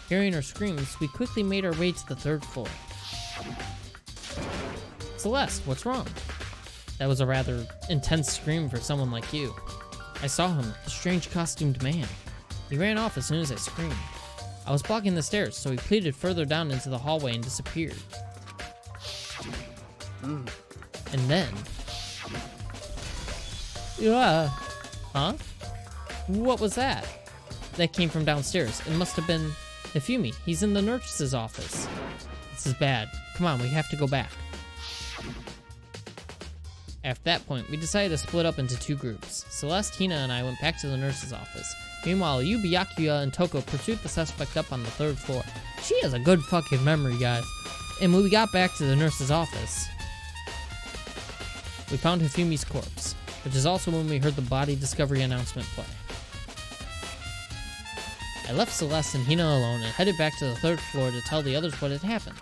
Hearing her screams, we quickly made our way to the 3rd floor. Celeste, what's wrong? That was a rather intense scream for someone like you. I saw him, the strange costumed man. He ran off as soon as I screamed. I was blocking the stairs, so he pleaded further down into the hallway and disappeared. And then... Yeah. Huh? What was that? That came from downstairs. It must have been Hifumi. He's in the nurse's office. This is bad. Come on, we have to go back. After that point, we decided to split up into two groups. Celeste, Hina, and I went back to the nurse's office. Meanwhile, Yu, Byakuya, and Toko pursued the suspect up on the 3rd floor. She has a good fucking memory, guys. And when we got back to the nurse's office, we found Hifumi's corpse, which is also when we heard the body discovery announcement play. I left Celeste and Hina alone and headed back to the 3rd floor to tell the others what had happened.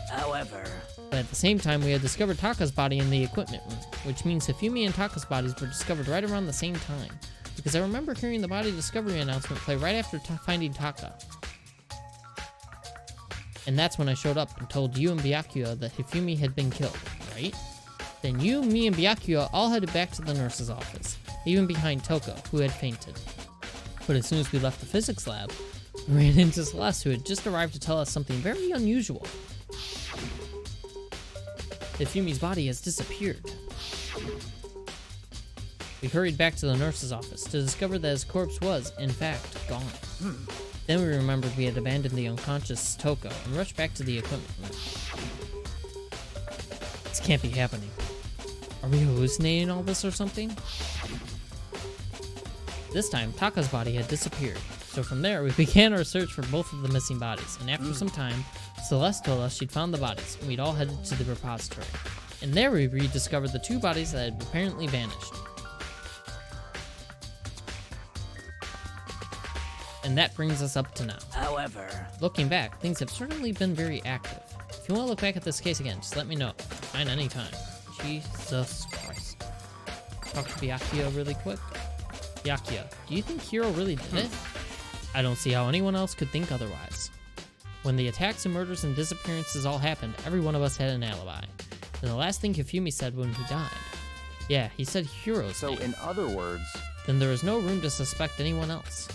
However, But at the same time, we had discovered Taka's body in the equipment room, which means Hifumi and Taka's bodies were discovered right around the same time, because I remember hearing the body discovery announcement play right after finding Taka. And that's when I showed up and told you and Byakuya that Hifumi had been killed, right? Then you, me, and Byakuya all headed back to the nurse's office, even behind Toko, who had fainted. But as soon as we left the physics lab, we ran into Celeste, who had just arrived to tell us something very unusual. Hifumi's body has disappeared. We hurried back to the nurse's office to discover that his corpse was, in fact, gone. Then we remembered we had abandoned the unconscious Toko and rushed back to the equipment room. This can't be happening. Are we hallucinating all this or something? This time, Taka's body had disappeared. So from there, we began our search for both of the missing bodies, and after some time, Celeste told us she'd found the bodies, and we'd all headed to the repository. And there we rediscovered the two bodies that had apparently vanished. And that brings us up to now. however, Looking back, things have certainly been very active. If you want to look back at this case again, just let me know. Fine, anytime. Jesus Christ. Talk to Byakuya really quick. Byakuya, do you think Hiro really did it? I don't see how anyone else could think otherwise. When the attacks and murders and disappearances all happened, every one of us had an alibi. And the last thing Hifumi said when he died. Yeah, he said Hiro's So name. in other words, Then there is no room to suspect anyone else.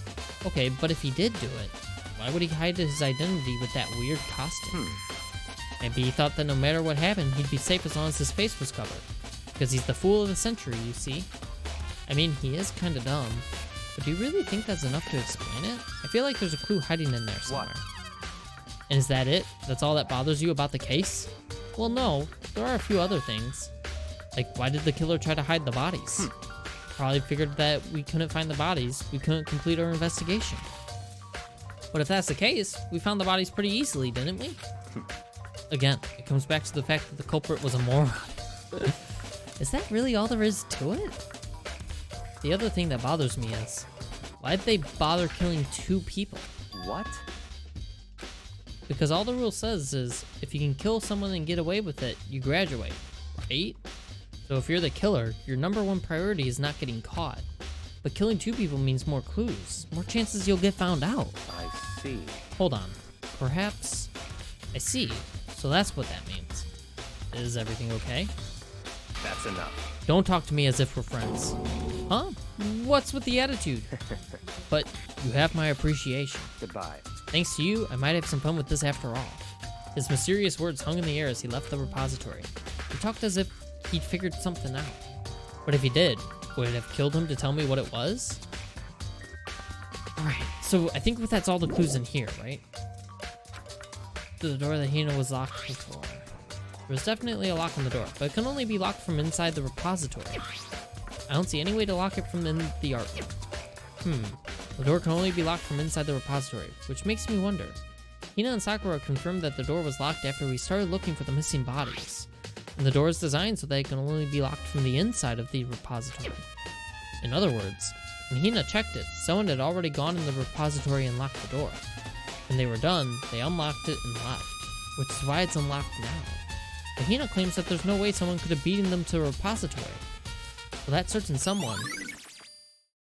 Okay, but if he did do it, why would he hide his identity with that weird costume? Maybe he thought that no matter what happened, he'd be safe as long as his face was covered. Because he's the fool of the century, you see. I mean, he is kind of dumb. But do you really think that's enough to explain it? I feel like there's a clue hiding in there somewhere. And is that it? That's all that bothers you about the case? Well, no. There are a few other things. Like, why did the killer try to hide the bodies? Probably figured that we couldn't find the bodies, we couldn't complete our investigation. But if that's the case, we found the bodies pretty easily, didn't we? Again, it comes back to the fact that the culprit was a moron. Is that really all there is to it? The other thing that bothers me is, why'd they bother killing two people? what? Because all the rule says is, if you can kill someone and get away with it, you graduate, right? So if you're the killer, your number one priority is not getting caught. But killing two people means more clues, more chances you'll get found out. I see. Hold on, perhaps... I see, so that's what that means. Is everything okay? That's enough. Don't talk to me as if we're friends. Huh? What's with the attitude? But you have my appreciation. Goodbye. Thanks to you, I might have some fun with this after all. His mysterious words hung in the air as he left the repository. He talked as if he'd figured something out. But if he did, would it have killed him to tell me what it was? Alright, so I think that's all the clues in here, right? The door that Hina was locked before. There was definitely a lock on the door, but it can only be locked from inside the repository. I don't see any way to lock it from in the art room. The door can only be locked from inside the repository, which makes me wonder. Hina and Sakura confirmed that the door was locked after we started looking for the missing bodies. And the door is designed so that it can only be locked from the inside of the repository. In other words, when Hina checked it, someone had already gone in the repository and locked the door. When they were done, they unlocked it and left, which is why it's unlocked now. But Hina claims that there's no way someone could have beaten them to the repository. Well, that certain someone...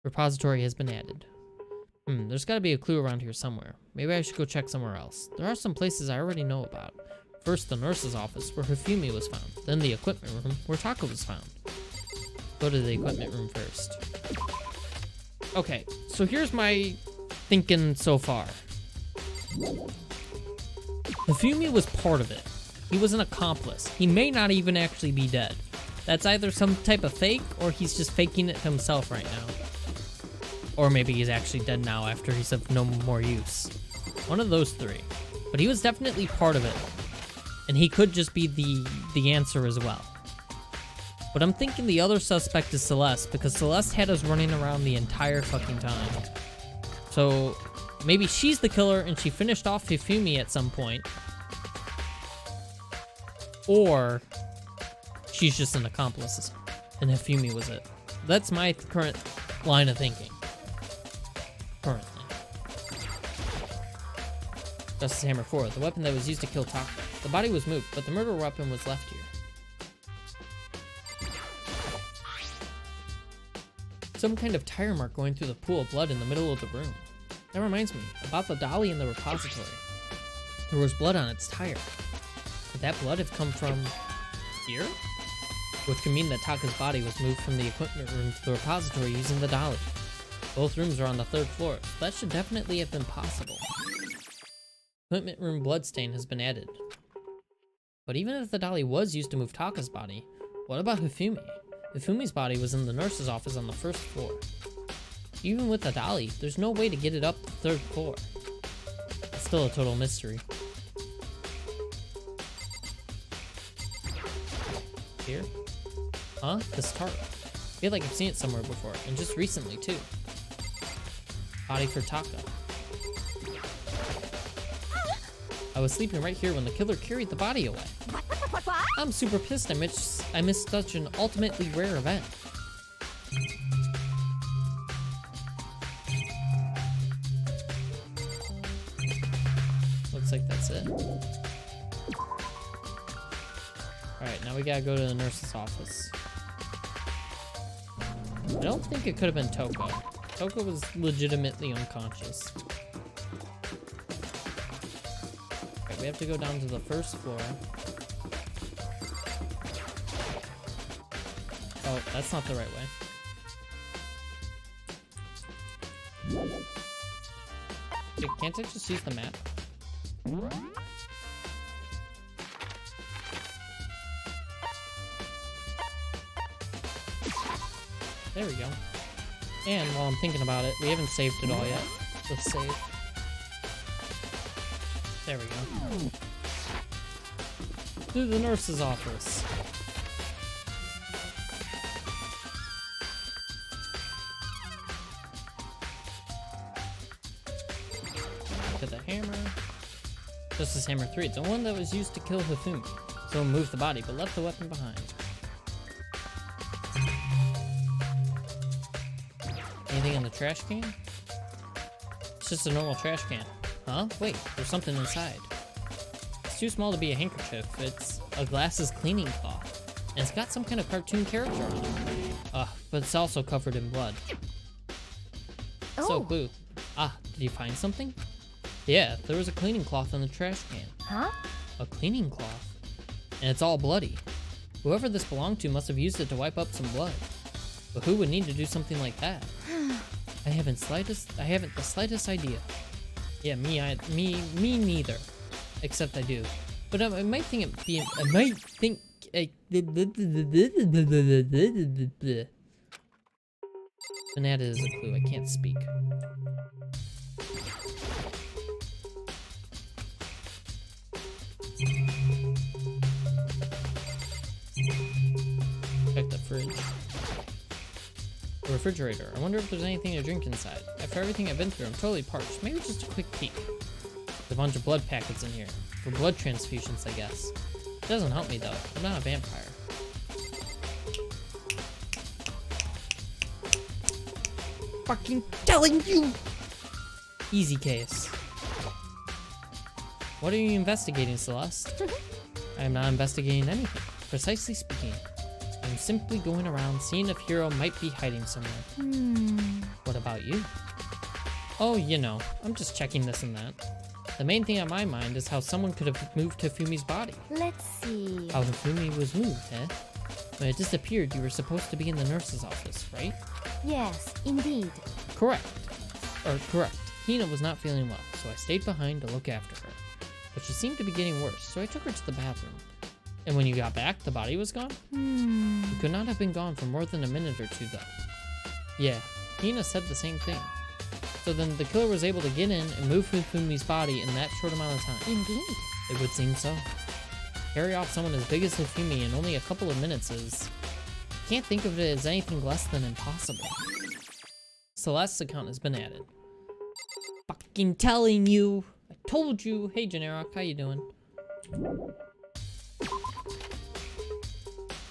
Repository has been added. There's gotta be a clue around here somewhere. Maybe I should go check somewhere else. There are some places I already know about. First, the nurse's office, where Hifumi was found. Then the equipment room, where Taka was found. Go to the equipment room first. Okay, so here's my thinking so far. Hifumi was part of it. He was an accomplice. He may not even actually be dead. That's either some type of fake, or he's just faking it himself right now. Or maybe he's actually dead now after he's of no more use. One of those three. But he was definitely part of it. And he could just be the answer as well. But I'm thinking the other suspect is Celeste, because Celeste had us running around the entire fucking time. So maybe she's the killer and she finished off Hifumi at some point. Or she's just an accomplice and Hifumi was it. That's my current line of thinking. Currently. Justice Hammer 4, the weapon that was used to kill Taka. The body was moved, but the murder weapon was left here. Some kind of tire mark going through the pool of blood in the middle of the room. That reminds me, about the dolly in the repository. There was blood on its tire. Could that blood have come from here? Which could mean that Taka's body was moved from the equipment room to the repository using the dolly. Both rooms are on the 3rd floor, so that should definitely have been possible. Equipment room bloodstain has been added. But even if the dolly was used to move Taka's body, what about Hifumi? Hifumi's body was in the nurse's office on the 1st floor. Even with the dolly, there's no way to get it up the 3rd floor. It's still a total mystery. Here? Huh? This tarp. I feel like I've seen it somewhere before, and just recently too. Body for Taka. I was sleeping right here when the killer carried the body away. What? I'm super pissed I missed such an ultimately rare event. Looks like that's it. Alright, now we gotta go to the nurse's office. I don't think it could have been Toko. Toko was legitimately unconscious. We have to go down to the 1st floor. Oh, that's not the right way. Wait, can't I just use the map? There we go. And while I'm thinking about it, we haven't saved it all yet. Let's save. There we go. To the nurse's office. To the hammer. Justice Hammer 3, the one that was used to kill Hifumi. Someone moved the body, but left the weapon behind. Anything in the trash can? It's just a normal trash can. Huh? Wait, there's something inside. It's too small to be a handkerchief. It's a glasses cleaning cloth. And it's got some kind of cartoon character on it. But it's also covered in blood. So, Boo. Did you find something? Yeah, there was a cleaning cloth in the trash can. Huh? A cleaning cloth. And it's all bloody. Whoever this belonged to must have used it to wipe up some blood. But who would need to do something like that? I haven't the slightest idea. Yeah, me neither. Except I do. But I might think it be. I might think. Banana is a clue. I can't speak. Check the fridge. The refrigerator. I wonder if there's anything to drink inside. After everything I've been through, I'm totally parched. Maybe just a quick peek. There's a bunch of blood packets in here. For blood transfusions, I guess. It doesn't help me though. I'm not a vampire. Fucking telling you! Easy case. What are you investigating, Celeste? I am not investigating anything. Precisely speaking, I'm simply going around seeing if Hiro might be hiding somewhere. What about you? Oh, you know, I'm just checking this and that. The main thing on my mind is how someone could have moved Hifumi's body. Let's see. How Hifumi was moved, eh? When it disappeared, you were supposed to be in the nurse's office, right? Yes, indeed. Correct. Correct. Hina was not feeling well, so I stayed behind to look after her. But she seemed to be getting worse, so I took her to the bathroom. And when you got back, the body was gone? You could not have been gone for more than a minute or two, though. Yeah, Hina said the same thing. So then the killer was able to get in and move Hifumi's body in that short amount of time. Indeed. It would seem so. Carry off someone as big as Hifumi in only a couple of minutes is... Can't think of it as anything less than impossible. Celeste's account has been added. Fucking telling you! I told you! Hey Generok, how you doing?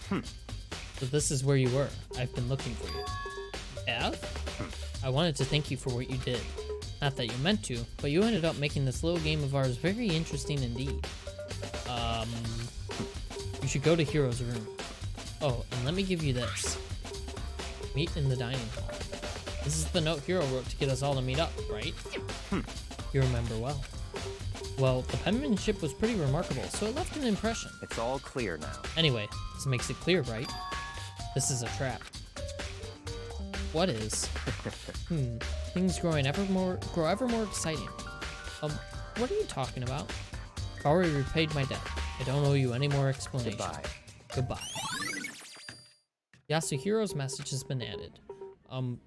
So this is where you were. I've been looking for you. Have? I wanted to thank you for what you did. Not that you meant to, but you ended up making this little game of ours very interesting indeed. You should go to Hero's room. Oh, and let me give you this. Meet in the dining hall. This is the note Hero wrote to get us all to meet up, right? You remember well. Well, the penmanship was pretty remarkable, so it left an impression. It's all clear now. Anyway, this makes it clear, right? This is a trap. What is? Things grow ever more exciting. What are you talking about? I've already repaid my debt. I don't owe you any more explanation. Goodbye. Goodbye. Yasuhiro's message has been added.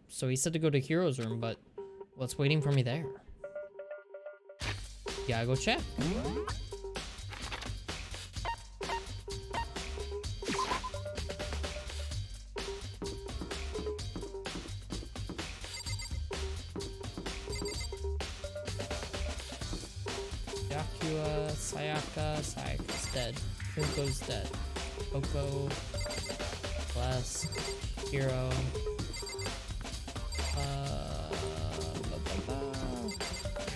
So he said to go to Hiro's room, but what's waiting for me there? Yeah, go check. Sayaka's dead. Junko's dead. Coco, Bless, Hero.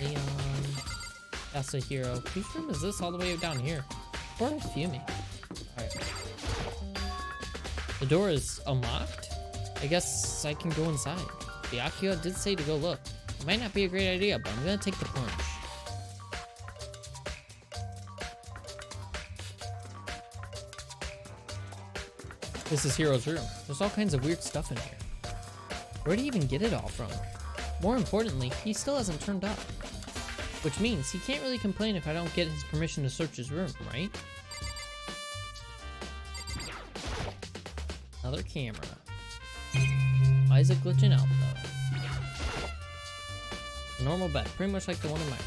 Leon. Yasuhiro. Whose room is this all the way down here? Poor Fumi. Alright. The door is unlocked? I guess I can go inside. The Akio did say to go look. It might not be a great idea, but I'm gonna take the plunge. This is Hero's room. There's all kinds of weird stuff in here. Where'd he even get it all from? More importantly, he still hasn't turned up. Which means he can't really complain if I don't get his permission to search his room, right? Another camera. Why is it glitching out though? A normal bed, pretty much like the one in my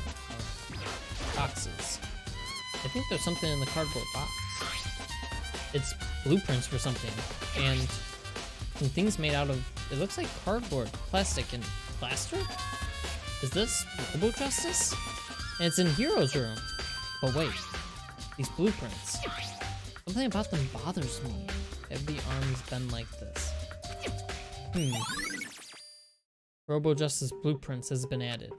boxes. I think there's something in the cardboard box. It's blueprints for something, and some things made out of, it looks like cardboard, plastic, and plaster? Is this Robo Justice? And it's in Hero's room. But wait, these blueprints. Something about them bothers me. Have the arms been like this? Robo Justice blueprints has been added.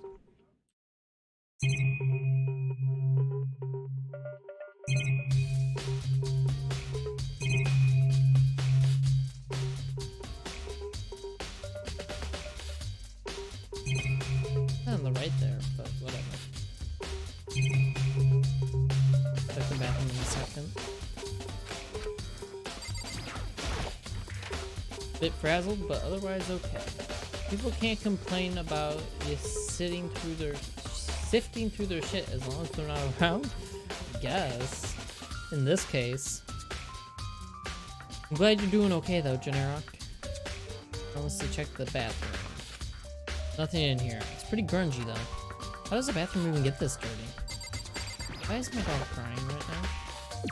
On the right there, but whatever. Check the bathroom in a second. Bit frazzled, but otherwise okay. People can't complain about you sifting through their shit as long as they're not around. I guess. In this case. I'm glad you're doing okay though, Generok. Honestly, check the bathroom. Nothing in here. It's pretty grungy though. How does the bathroom even get this dirty? Why is my dog crying right now?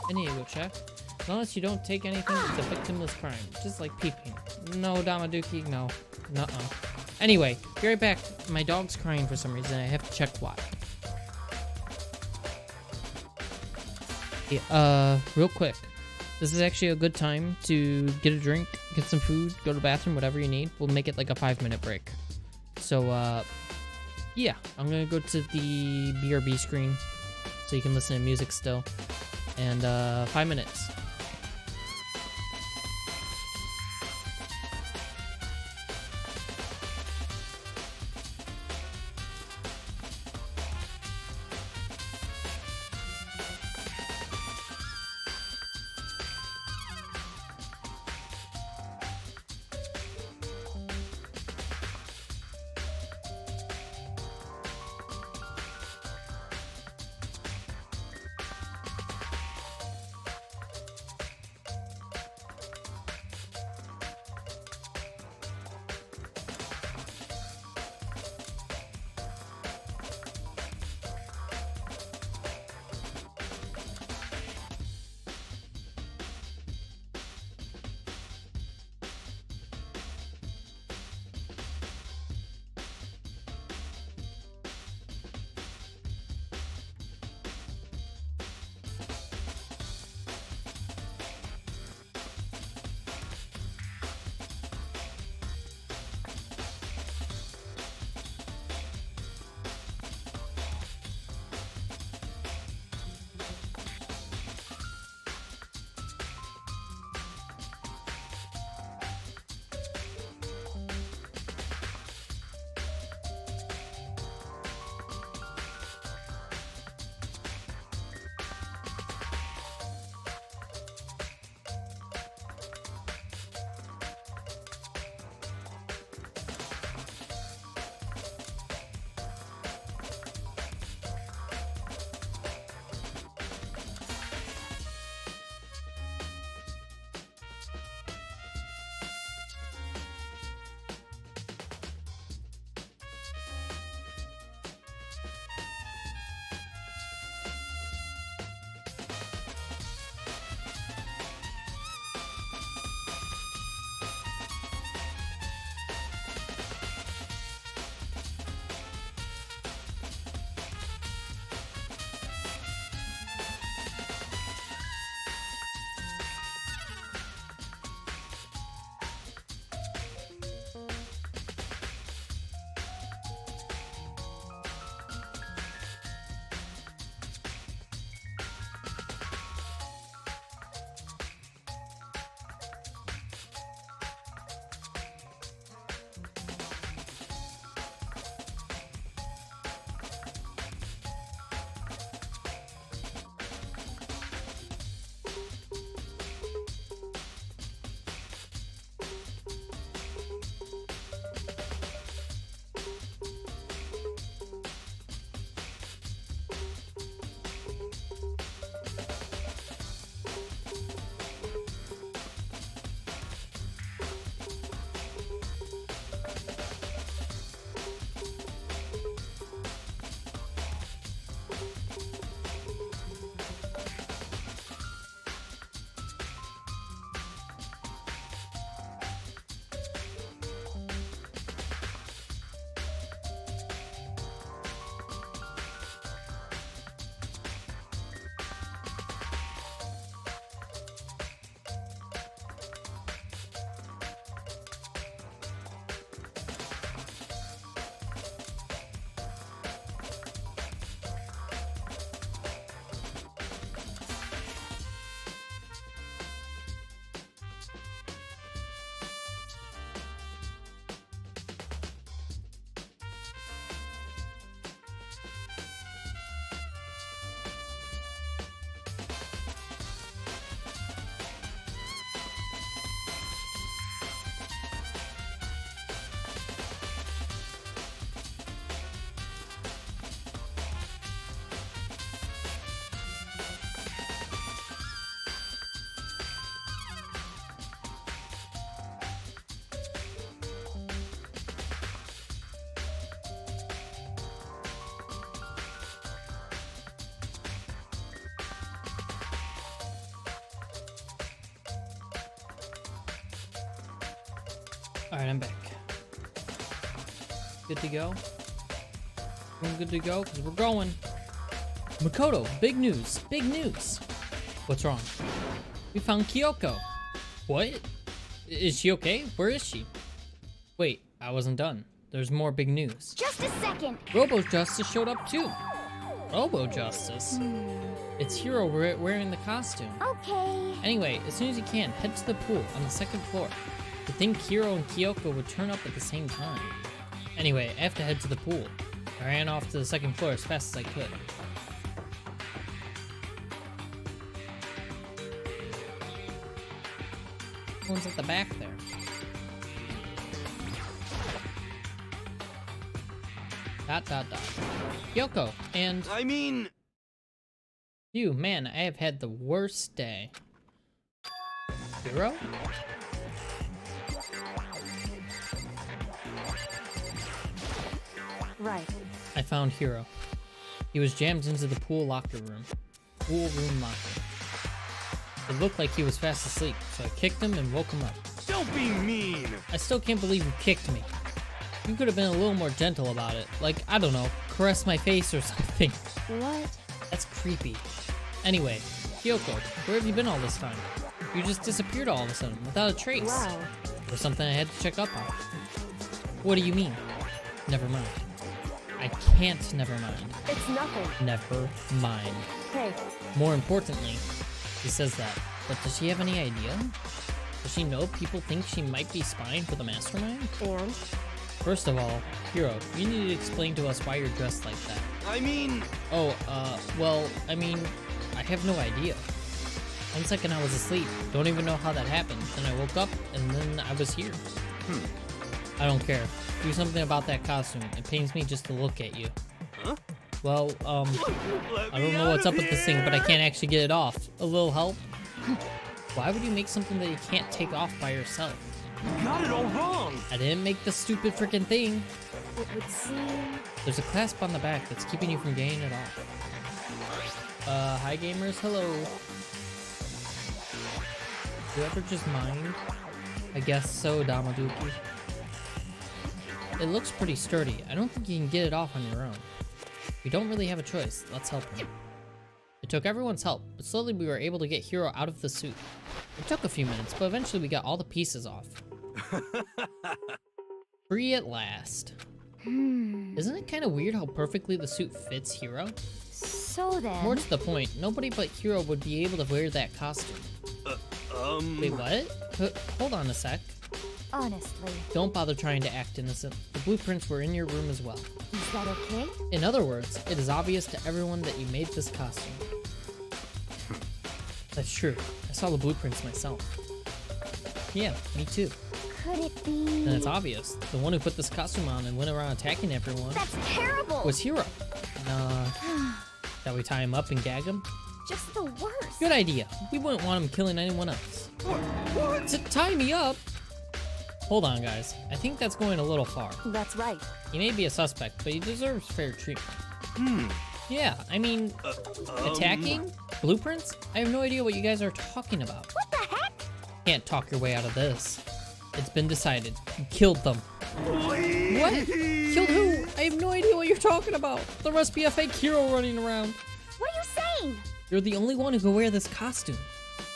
I need to go check. As long as you don't take anything, it's a victimless crime. Just like peeping. No, Damaduki, no. Nuh-uh. Anyway, be right back. My dog's crying for some reason. I have to check why. Yeah, real quick. This is actually a good time to get a drink, get some food, go to the bathroom, whatever you need. We'll make it like a 5-minute break. So, yeah, I'm gonna go to the BRB screen so you can listen to music still. And, 5 minutes. Alright, I'm back. Good to go? We're good to go? Because we're going. Makoto, big news. Big news. What's wrong? We found Kyoko. What? Is she okay? Where is she? Wait, I wasn't done. There's more big news. Just a second. Robo Justice showed up too. Robo Justice? It's Hiro wearing the costume. Okay. Anyway, as soon as you can, head to the pool on the 2nd floor. You'd think Hiro and Kyoko would turn up at the same time. Anyway, I have to head to the pool. I ran off to the 2nd floor as fast as I could. One's at the back there. Dot dot dot. Kyoko, and I mean... you, man, I have had the worst day. Hiro? Right. I found Hiro. He was jammed into the pool locker room. Pool room locker. It looked like he was fast asleep, so I kicked him and woke him up. Don't be mean! I still can't believe you kicked me. You could have been a little more gentle about it. Like, I don't know, caress my face or something. What? That's creepy. Anyway, Kyoko, where have you been all this time? You just disappeared all of a sudden, without a trace. Wow. There's something I had to check up on. What do you mean? Never mind. I can't never mind. It's nothing. Never mind. Hey, More importantly, she says that, but does she have any idea? Does she know people think she might be spying for the mastermind? and? First of all, Hiro, you need to explain to us why you're dressed like that. I mean... Oh, well, I mean, I have no idea. 1 second I was asleep, don't even know how that happened. Then I woke up, and then I was here. I don't care. Do something about that costume. It pains me just to look at you. Huh? Well, I don't know what's up with this thing, but I can't actually get it off. A little help? Why would you make something that you can't take off by yourself? You got it all wrong! I didn't make the stupid freaking thing. It would seem... There's a clasp on the back that's keeping you from getting it off. Hi gamers, hello. Do you ever just mind? I guess so, Damaduki. It looks pretty sturdy. I don't think you can get it off on your own. We don't really have a choice. Let's help him. It took everyone's help, but slowly we were able to get Hiro out of the suit. It took a few minutes, but eventually we got all the pieces off. Free at last. Isn't it kind of weird how perfectly the suit fits Hiro? So then... More to the point, nobody but Hiro would be able to wear that costume. Wait, what? Hold on a sec. Honestly, Don't bother trying to act innocent. The blueprints were in your room as well. is that okay? In other words, it is obvious to everyone that you made this costume. That's true. I saw the blueprints myself. Yeah, me too. Could it be... And it's obvious. The one who put this costume on and went around attacking everyone That's terrible! was Hiro. Shall we tie him up and gag him? Just the worst. Good idea. We wouldn't want him killing anyone else. What? To tie me up? Hold on, guys. I think that's going a little far. That's right. He may be a suspect, but he deserves fair treatment. Yeah, I mean, attacking? Blueprints? I have no idea what you guys are talking about. What the heck? Can't talk your way out of this. It's been decided. You killed them. What? Killed who? I have no idea what you're talking about. There must be a fake hero running around. What are you saying? You're the only one who can wear this costume.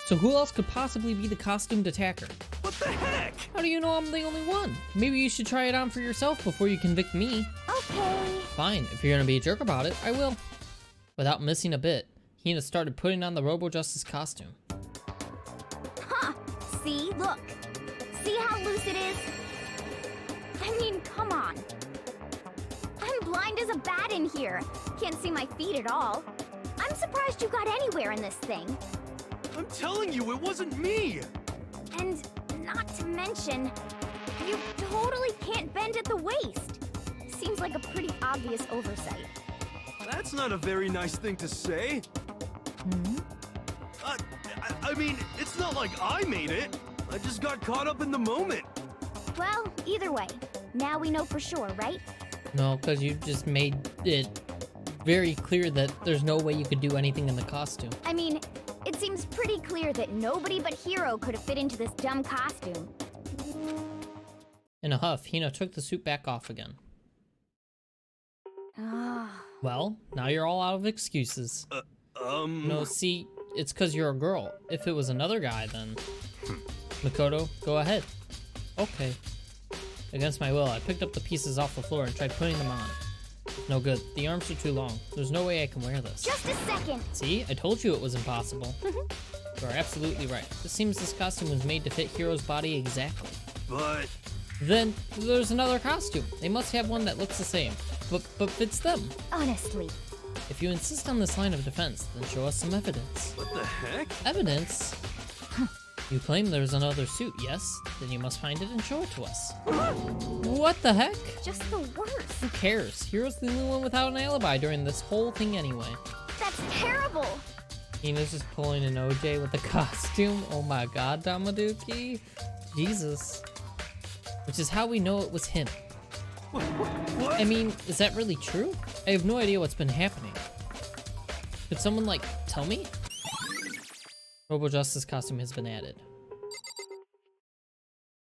So who else could possibly be the costumed attacker? What the heck? How do you know I'm the only one? Maybe you should try it on for yourself before you convict me. Okay. Fine, if you're gonna be a jerk about it, I will. Without missing a bit, Hina started putting on the Robo Justice costume. Huh. See? Look. See how loose it is? I mean, come on. I'm blind as a bat in here. Can't see my feet at all. I'm surprised you got anywhere in this thing. I'm telling you, it wasn't me! And not to mention, you totally can't bend at the waist. Seems like a pretty obvious oversight. That's not a very nice thing to say. I mean, it's not like I made it. I just got caught up in the moment. Well, either way, now we know for sure, right? No, because you just made it very clear that there's no way you could do anything in the costume. I mean, it seems pretty clear that nobody but Hiro could have fit into this dumb costume. In a huff, Hina took the suit back off again. Well, now you're all out of excuses. No, see, it's because you're a girl. If it was another guy, then... Makoto, go ahead. Okay. Against my will, I picked up the pieces off the floor and tried putting them on. No good. The arms are too long. There's no way I can wear this. Just a second. See? I told you it was impossible. You are absolutely right. It seems this costume was made to fit Hiro's body exactly. But... Then, there's another costume. They must have one that looks the same, but fits them. Honestly. If you insist on this line of defense, then show us some evidence. what the heck? Evidence? You claim there's another suit, yes? Then you must find it and show it to us. What the heck? Just the worst. Who cares? Hiro's the only one without an alibi during this whole thing anyway. That's terrible. Hina's just pulling an OJ with the costume. Oh my god, Damaduki. Jesus. Which is how we know it was him. What? I mean, is that really true? I have no idea what's been happening. Could someone, like, tell me? Robo Justice costume has been added.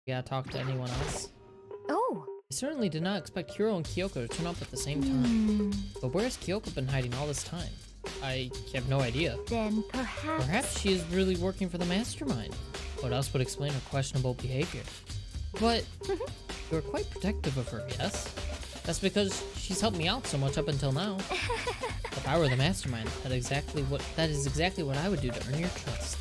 You gotta talk to anyone else? Oh. I certainly did not expect Hiro and Kyoko to turn up at the same time. But where's Kyoko been hiding all this time? I have no idea. Then perhaps... Perhaps she is really working for the mastermind. What else would explain her questionable behavior? But you're quite protective of her, yes? That's because she's helped me out so much up until now. If I were the mastermind, that is exactly what I would do to earn your trust.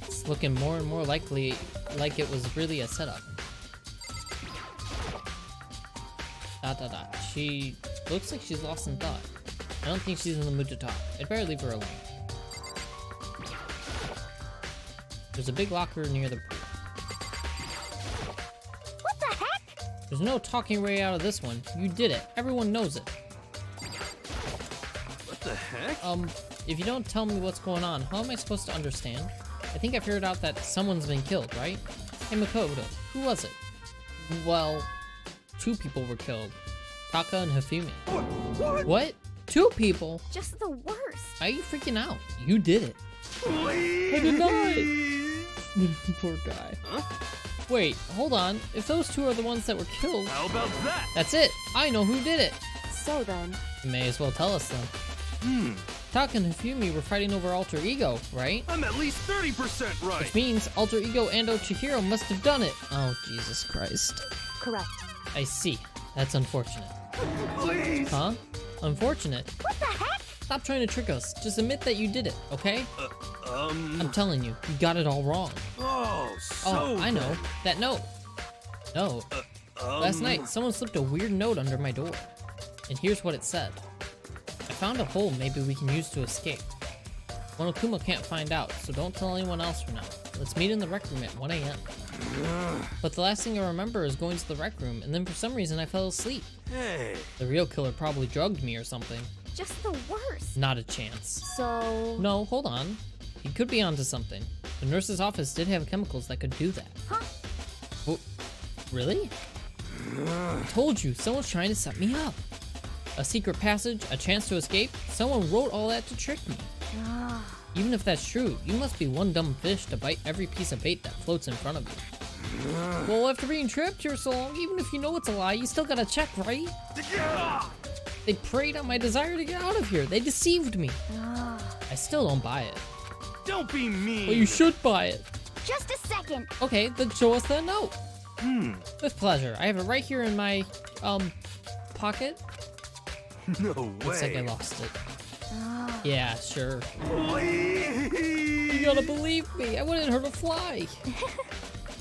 It's looking more and more likely like it was really a setup. ... She looks like she's lost in thought. I don't think she's in the mood to talk. I'd better leave her alone. There's a big locker near the pool. What the heck? There's no talking way out of this one. You did it. Everyone knows it. What the heck? If you don't tell me what's going on, how am I supposed to understand? I think I figured out that someone's been killed, right? Hey Makoto, who was it? Well, 2 people were killed. Taka and Hifumi. What? 2 people? Just the worst. Why are you freaking out? You did it. Please. I did not. Poor guy. Huh? Wait, hold on. If those 2 are the ones that were killed, How about that? that's it. I know who did it. So then, You may as well tell us then. Taka and Hifumi were fighting over Alter Ego, right? I'm at least 30% right. Which means Alter Ego and Chihiro must have done it. Oh, Jesus Christ. correct. I see. That's unfortunate. Please. Huh? Unfortunate? What the heck? Stop trying to trick us. Just admit that you did it, okay? I'm telling you, you got it all wrong. Oh, so Oh, I know. That note. No. bad. Last night, someone slipped a weird note under my door. And here's what it said. I found a hole maybe we can use to escape. Monokuma can't find out, so don't tell anyone else for now. Let's meet in the rec room at 1 a.m. But the last thing I remember is going to the rec room, and then for some reason I fell asleep. Hey. The real killer probably drugged me or something. Just the worst. Not a chance. So, No, hold on. He could be onto something. The nurse's office did have chemicals that could do that. Huh? Oh, really? I told you, someone's trying to set me up. A secret passage, a chance to escape. Someone wrote all that to trick me. Even if that's true, you must be one dumb fish to bite every piece of bait that floats in front of you. Well, after being trapped here so long, even if you know it's a lie, you still gotta check, right? They preyed on my desire to get out of here. They deceived me. I still don't buy it. Don't be mean. Well, you should buy it. Just a second. Okay, then show us that note. With pleasure. I have it right here in my, pocket. No way. Looks like I lost it. Yeah, sure. Please. You gotta believe me. I wanted her to fly.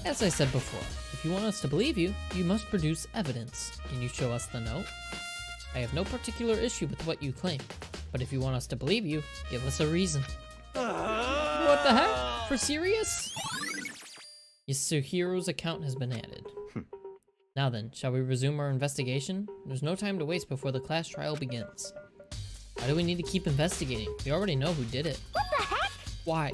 As I said before, if you want us to believe you, you must produce evidence. Can you show us the note? I have no particular issue with what you claim, but if you want us to believe you, give us a reason. What the heck? For serious? Yasuhiro's account has been added. Now then, shall we resume our investigation? There's no time to waste before the class trial begins. Why do we need to keep investigating? We already know who did it. What the heck? Why?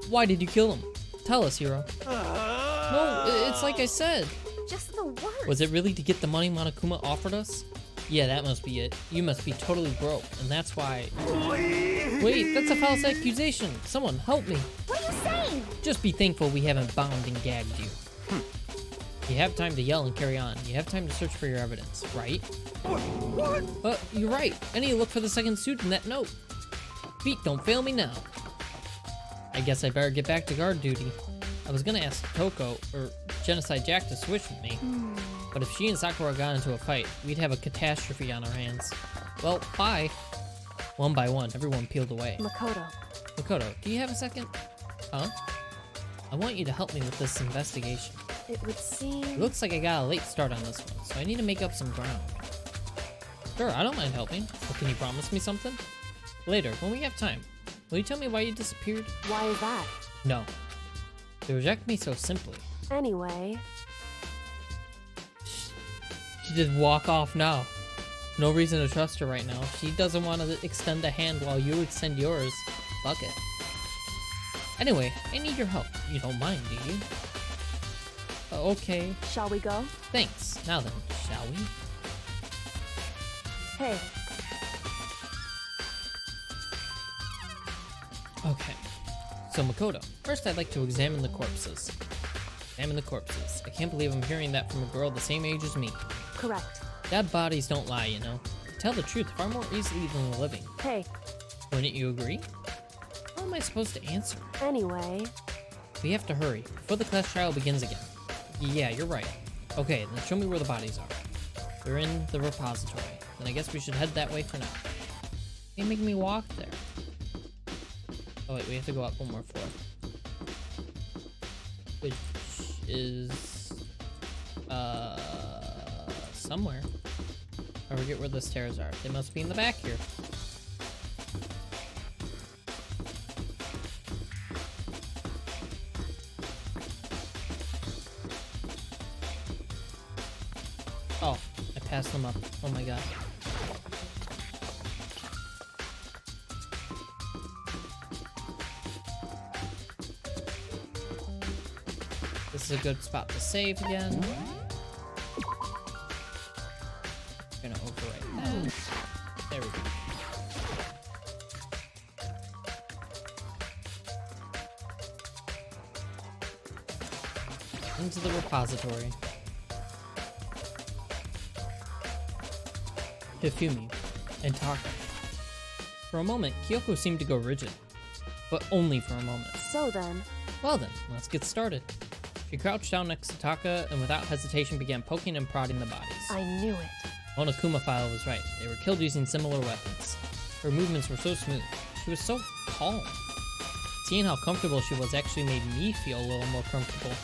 Why did you kill him? Tell us, Hiro. No, it's like I said. Just the worst. Was it really to get the money Monokuma offered us? Yeah, that must be it. You must be totally broke, and that's why... Please. Wait, that's a false accusation. Someone help me. What do you saying? Just be thankful we haven't bound and gagged you. You have time to yell and carry on. You have time to search for your evidence, right? What? You're right. I need to look for the second suit in that note. Feet, don't fail me now. I guess I better get back to guard duty. I was gonna ask Toko or Genocide Jack to switch with me, but if she and Sakura got into a fight, we'd have a catastrophe on our hands. Well, bye. One by one, everyone peeled away. Makoto. Makoto, do you have a second? Huh? I want you to help me with this investigation. It would seem... It looks like I got a late start on this one, so I need to make up some ground. Sure, I don't mind helping, but can you promise me something? Later, when we have time. Will you tell me why you disappeared? Why is that? No. They reject me so simply. Anyway, She just walk off now. No reason to trust her right now. She doesn't want to extend a hand while you extend yours. Fuck it. Anyway, I need your help. You don't mind, do you? Okay. shall we go? Thanks. Now then, shall we? Hey, Okay. So Makoto, first I'd like to examine the corpses. Examine the corpses. I can't believe I'm hearing that from a girl the same age as me. correct. Dead bodies don't lie, you know. They tell the truth far more easily than the living. Hey, Wouldn't you agree? How am I supposed to answer? anyway, We have to hurry, before the class trial begins again. Yeah, you're right. Okay, then show me where the bodies are. They're in the repository. Then I guess we should head that way for now. They make me walk there. Oh wait, we have to go up one more floor. Which is... somewhere. I forget where the stairs are. They must be in the back here. Oh, I passed them up. Oh my god. This is a good spot to save again. Gonna overwrite that. There we go. Into the repository. Hifumi and Taka. For a moment, Kyoko seemed to go rigid. But only for a moment. so then, Well then, let's get started. She crouched down next to Taka and without hesitation began poking and prodding the bodies. I knew it. Monokuma File was right. They were killed using similar weapons. Her movements were so smooth. She was so calm. Seeing how comfortable she was actually made me feel a little more comfortable.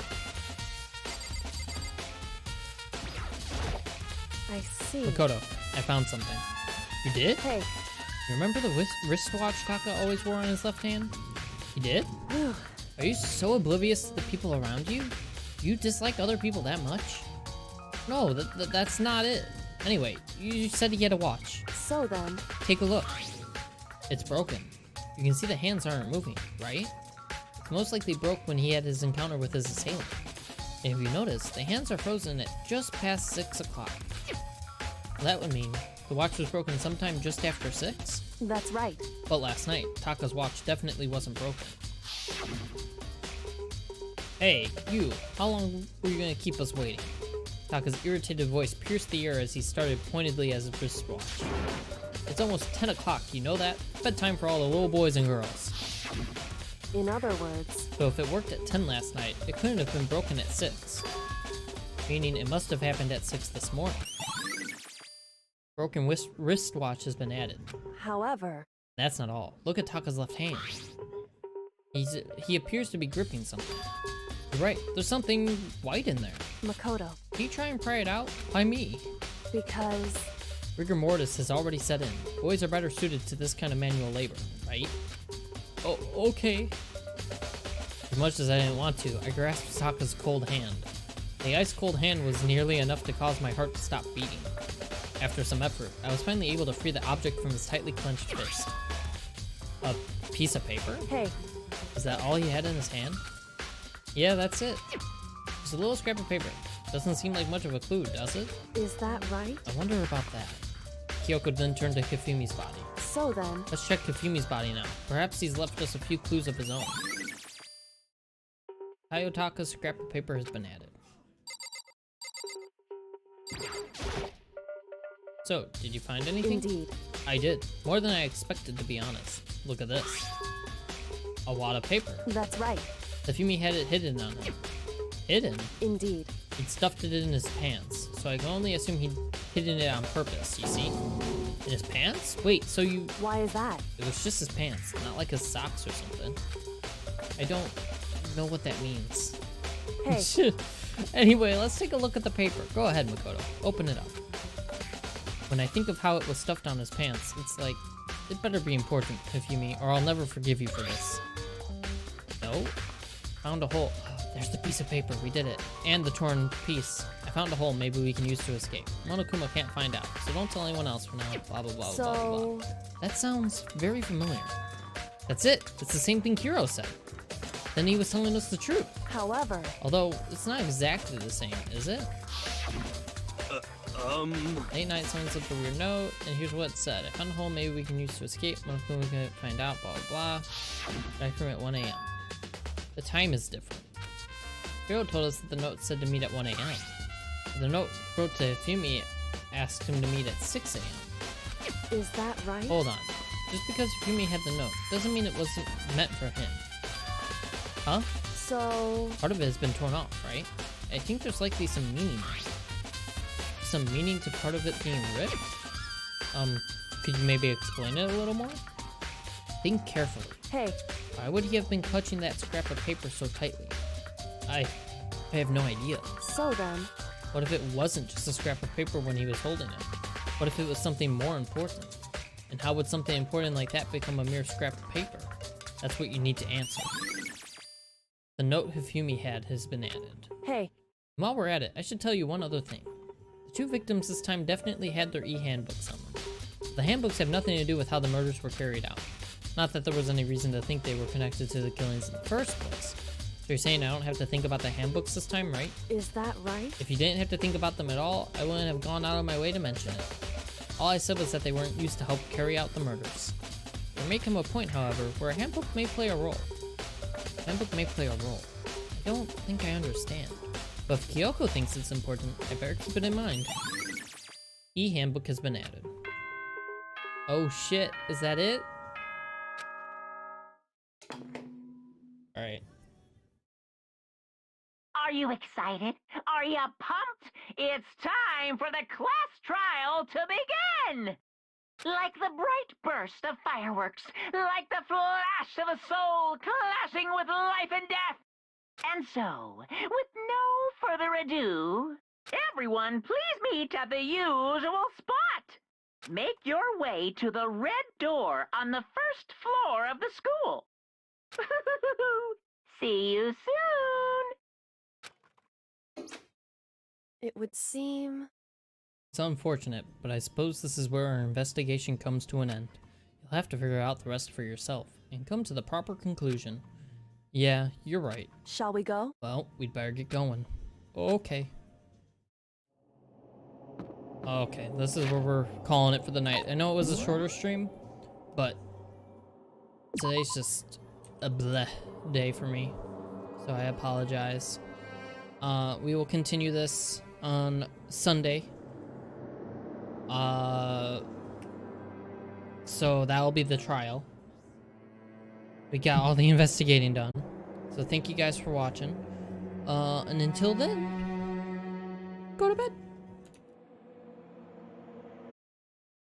I see. Makoto, I found something. You did? Hey, You remember the wristwatch Taka always wore on his left hand? You did? whew, Are you so oblivious to the people around you? Do you dislike other people that much? No, that's not it. Anyway, you said he had a watch. so then, Take a look. It's broken. You can see the hands aren't moving, right? It's most likely broke when he had his encounter with his assailant. And if you notice, the hands are frozen at just past 6 o'clock. That would mean the watch was broken sometime just after 6? that's right. But last night, Taka's watch definitely wasn't broken. Hey, you, how long were you gonna keep us waiting? Taka's irritated voice pierced the air as he started pointedly as a wristwatch. It's almost 10 o'clock, you know that? Bedtime for all the little boys and girls. In other words, So if it worked at 10 last night, it couldn't have been broken at 6. Meaning it must have happened at 6 this morning. Broken wristwatch has been added. however, That's not all. Look at Taka's left hand. He appears to be gripping something. You're right, there's something white in there. Makoto, Can you try and pry it out? By me. because Rigor mortis has already set in. Boys are better suited to this kind of manual labor, right? Oh, okay. As much as I didn't want to, I grasped Taka's cold hand. The ice-cold hand was nearly enough to cause my heart to stop beating. After some effort, I was finally able to free the object from his tightly clenched fist. A piece of paper? hey, Is that all he had in his hand? Yeah, that's it. Just a little scrap of paper. Doesn't seem like much of a clue, does it? is that right? I wonder about that. Kyoko then turned to Kifumi's body. So then, Let's check Kifumi's body now. Perhaps he's left us a few clues of his own. Hayotaka's scrap of paper has been added. So, did you find anything? Indeed. I did. More than I expected, to be honest. Look at this. A wad of paper. That's right. Hifumi had it hidden on him. Hidden? Indeed. He'd stuffed it in his pants, so I can only assume he'd hidden it on purpose, you see? In his pants? Wait, so you... Why is that? It was just his pants, not like his socks or something. I don't know what that means. Hey. Anyway, let's take a look at the paper. Go ahead, Makoto. Open it up. When I think of how it was stuffed on his pants, it's like, it better be important, Hifumi, or I'll never forgive you for this. No? Found a hole. Oh, there's the piece of paper. We did it. And the torn piece. I found a hole maybe we can use to escape. Monokuma can't find out, so don't tell anyone else for now. Blah, blah, blah, blah, blah, blah. That sounds very familiar. That's it. It's the same thing Kuro said. Then he was telling us the truth. However... Although, it's not exactly the same, is it? Late night, someone sent a weird note, and here's what it said. I found a hole maybe we can use to escape. Monokuma can find out, blah, blah, blah. Back room at 1 a.m. The time is different. Kuro told us that the note said to meet at 1 a.m. The note wrote to Hifumi asked him to meet at 6 a.m. Is that right? Hold on. Just because Hifumi had the note doesn't mean it wasn't meant for him. Huh? So... Part of it has been torn off, right? I think there's likely some meaning there. Some meaning to part of it being ripped? Could you maybe explain it a little more? Think carefully. Hey. Why would he have been clutching that scrap of paper so tightly? I have no idea. So then... What if it wasn't just a scrap of paper when he was holding it? What if it was something more important? And how would something important like that become a mere scrap of paper? That's what you need to answer. The note Hifumi had has been added. Hey. While we're at it, I should tell you one other thing. The two victims this time definitely had their e-handbooks on them. The handbooks have nothing to do with how the murders were carried out. Not that there was any reason to think they were connected to the killings in the first place. So you're saying I don't have to think about the handbooks this time, right? Is that right? If you didn't have to think about them at all, I wouldn't have gone out of my way to mention it. All I said was that they weren't used to help carry out the murders. There may come a point, however, where a handbook may play a role. A handbook may play a role. I don't think I understand. But if Kyoko thinks it's important, I better keep it in mind. E-handbook has been added. Oh shit, is that it? Alright. Are you excited? Are you pumped? It's time for the class trial to begin! Like the bright burst of fireworks, like the flash of a soul clashing with life and death. And so, with no further ado, everyone please meet at the usual spot. Make your way to the red door on the first floor of the school. See you soon! It would seem... It's unfortunate, but I suppose this is where our investigation comes to an end. You'll have to figure out the rest for yourself, and come to the proper conclusion. Yeah, you're right. Shall we go? Well, we'd better get going. Okay. Okay, this is where we're calling it for the night. I know it was a shorter stream, but today's just a bleh day for me, so I apologize. We will continue this on Sunday. So that'll be the trial. We got all the investigating done. So thank you guys for watching. And until then, go to bed.